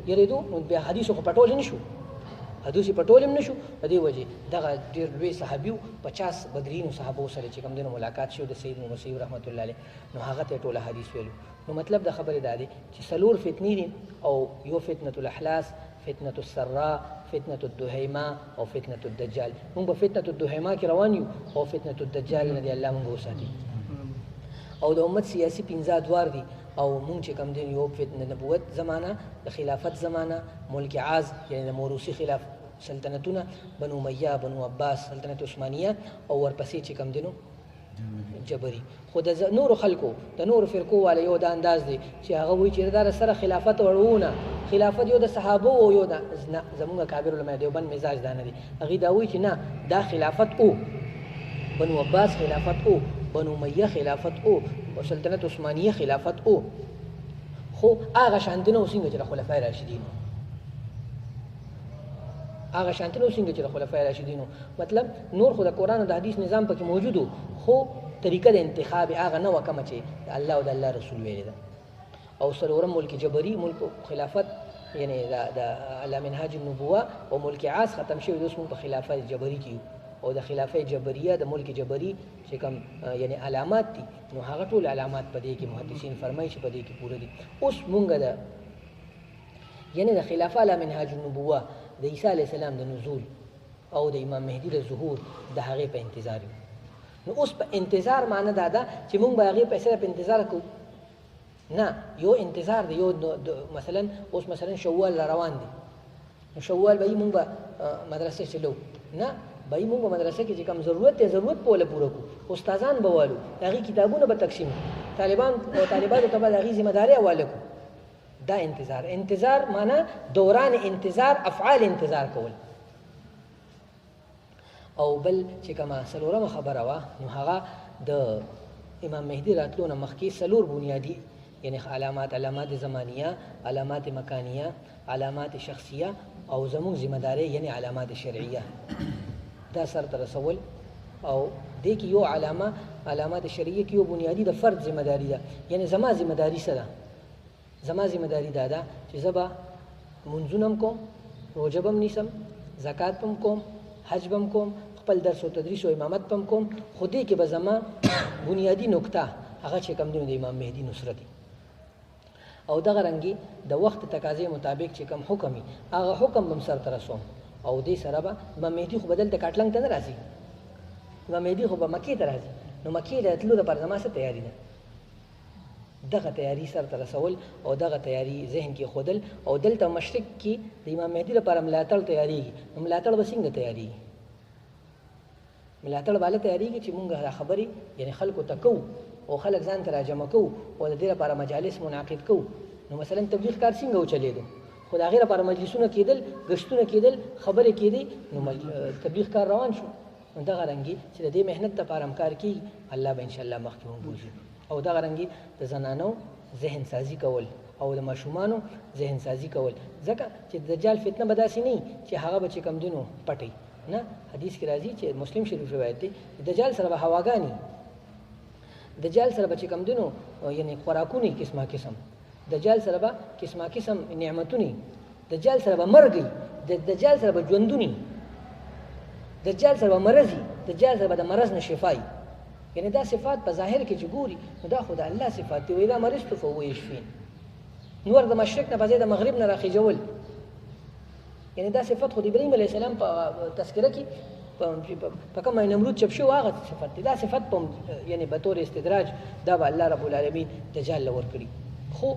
یریدو نو بیا حدیثو خو پټولی نه شو، حدیث پټول هم نشو. په دې وجې دغه ډېر لوی صحابي 50 بدرینو صحابو سره چې کوم دی نو ملاقات شو د سید بن مسیب رحمت الله علیه، نو هغه ته ټوله حدیث ویلو. نو مطلب د خبرې دا دی چې څلور فتنې دي او یو فتنة الاحلاس، فتنة السراء، فتنة الدهیمه او فتنة الدجال. موږ په فتنة الدهیمه کې روان یو او فتنة الدجال نه دی الله موږ وساتي. او د امت سیاسي 15 ادوار دي او مونږ چې کوم دی یو فتنه نبوت زمانہ، د خلافت زمانہ، ملک عاز یعنی د موروثي خلاف سلطنتونه، بنو امیہ، بنو عباس، سلطنت عثمانیه او ورپسې چې کوم دی نو جبري. خو د نورو خلکو د نورو فرقو والا یو د انداز دی چې هغه وایي چې دا سره خلافت وړونه، خلافت یو د صحابو او یو د زمونږ کابر علماء دیوبند مزاج دا نه دی. هغې دا وایي چې نه دا خلافت او بنو عباس خلافت او بنو امیہ خلافت او سلطنت عثمانیه خلافت او، خو هغه شانتي نه څنګه چې د خلفای راشدینو، هغه شانتي نه څنګه چې د خلفای راشدینو مطلب نور خو د قرآن او د حدیث نظام پکې موجودو، خو طریقه د انتخاب هغه نه وه کومه چې د الله او د الله رسول ویلې ده. او څلورم ملک جبري، ملک خلافت یعنی د علی منهاج النبوه او ملک عاص ختم شوی، اوس موږ په خلافت جبري کې او د خلافه جبریه د ملک جبري چې کوم یعنی علامات دي نو هغه ټول علامات په دې کې محدثین فرمایي چې په دې کې پوره دي. اوس مونږ د یعنی د خلافه علی منهاج النبوه د عیسی علیه السلام د نزول او د امام مهدي د ظهور د هغې په انتظار یو. نو اوس په انتظار معنی دا ده چې مونږ به هغې په صرف انتظار کوو؟ نه، یو انتظار دی. یو مثلا اوس مثلا شوال روان دی، نو شوال به مونږ به مدرسې چلو نه، بای مونږ په مدرسه کې چې کوم ضرورت دی ضرورت په ولا پوره کو، استادان به والو، هغې کتابونه به تقسیم، طالبانو ته به د هغې ذمه داري حواله کو. دا انتظار معنا دوران انتظار، افعال انتظار کول. او بل چې کومه څلورمه خبره وه نو هغه د امام مهدي راتلو نه مخکې څلور بنیادي یعنی علامات زمانیه، علامات مکانیه، علامات شخصیه او زموږ ذمه داري یعنی علامات شرعیه دا سر ته رسول. او دې کې یو علامات شرعیه کې یو بنیادي د فرد ذمه داري ده، یعنی زما ذمه داري څه ده؟ زما ذمہ داري دا ده چې زه به لمونځونه هم کوم، روژه به هم نیسم، زکات به هم کوم، حج به هم کوم، خپل درس و تدریس او امامت به هم کوم، خو دې کې به زما بنیادي نکته هغه چې کوم دی د امام مهدي نصرت دی. او دغه رنګې د وخت تقاضې مطابق چې کوم حکم وي هغه حکم به هم سرته رسوم. او دې سره به امام مهدي خو به دلته کاټلنګ ته نه راځي، امام مهدي خو به مکې ته راځي. نو مکې د تلو دپاره زما څه تیاري ده؟ دغه تیاری سرته رسول او دغه تیاری ذهن کې ښودل. او دلته مشرق کې د امام مهدي لپاره ملاتړ تیاریږي. نو ملاتړ به څنګه تیاریږي؟ ملاتړ به هله تیاریږي چې مونږ دا خبرې یعنې خلکو ته کوو او خلک ځان ته راجمع کوو او د دې لپاره مجالس منعقد کوو. نو مثلا تبلیغ کار څنګه وچلېدو؟ خو د هغې لپاره مجلسونه کېدل، ګشتونه کېدل، خبرې کېدې، نو تبلیغ کار روان شو. نو دغه رنګې چې د دې محنت لپاره هم کار کېږي، الله به انشاءالله مخکې هم بوځي. او دغه رنګې د زنانو ذهن سازي کول او د ماشومانو ذهن سازي کول، ځکه چې د دجال فتنه به داسې نه وي چې هغه به چې کوم دینو پټي نه. حدیث کې راځي چې مسلم شریف روایت دی، دجال سره به هواګانې، دجال سره به چې کوم دینو یعنې خوراکونه قسمه قسم، دجال سره به قسمه قسم نعمتونه، دجال سره به مرګي، دجال سره به ژوندونی، دجال سره به مرضي، دجال سره به د مرض نه شفای. یعنی دا صفات په ظاهر کې چې ګوري نو دا خو د الله صفات دي. وإذا مرضت فهو یشفین. نور د مشرق نه بځای د مغرب نه راخیجول، یعنی دا صفات خو د ابراهیم علیه السلام په تذکره کې په کوم نمرود چپ شو هغه صفات دي. دا صفات په یعنی به طور استدراج دا به الله رب العالمین دجال له ورکړي. خو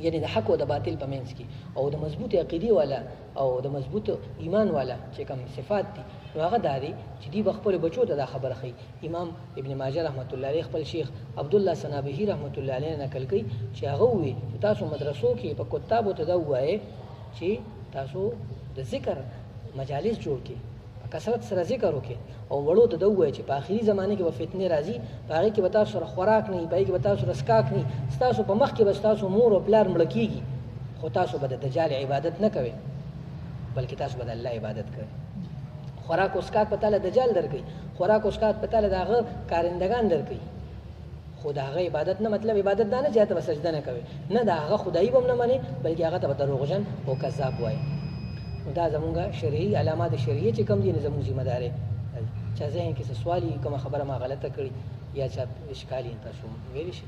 یعنی د حق او د باطل په منځ کې او د مضبوط عقیدې والا او د مضبوط ایمان والا چې کوم صفات دي نو هغه دا دي چې دوی به خپلو بچو ته دا خبره ښیي. امام ابن ماجه رحمت الله علیه خپل شیخ عبدالله سنابحي رحمت الله علیه نقل کوي چې هغه ووایي چې تاسو مدرسو کې په کتابو ته دا ووایئ چې تاسو د ذکر مجالس جوړ کړئ، په کثرت سره ذکر وکړئ. او وړو ته دا ووایئ چې په آخري زمانه کې به فتنې راځي، په هغې کې به تاسو سره خوراک نه وي، په هغې کې به تاسو سره څښاک نه وي، ستاسو په مخ کې به ستاسو مور او پلار مړه کېږي، خو تاسو به د دجال عبادت نه کوئ بلکې تاسو به د الله عبادت کوئ. خوراک او څښاک په تاله دجال درکوي، خوراک او څښاک په تاله د هغه کارندګان درکوي، خو د هغه عبادت نه مطلب عبادت دا نه چې هغه به سجده نه کوئ، نه د هغه خدایي به هم نه منئ بلکې هغه ته به دروغجن او کذاب وایي. نو دا زمونږ شرعي علامات شرعیه چې کوم دي نو زموږ ذمه داري. چا ذهن کې څه سوال وي، کومه خبره ما غلطه کړې یا چا اشکال یې تاسو ویلی شئ.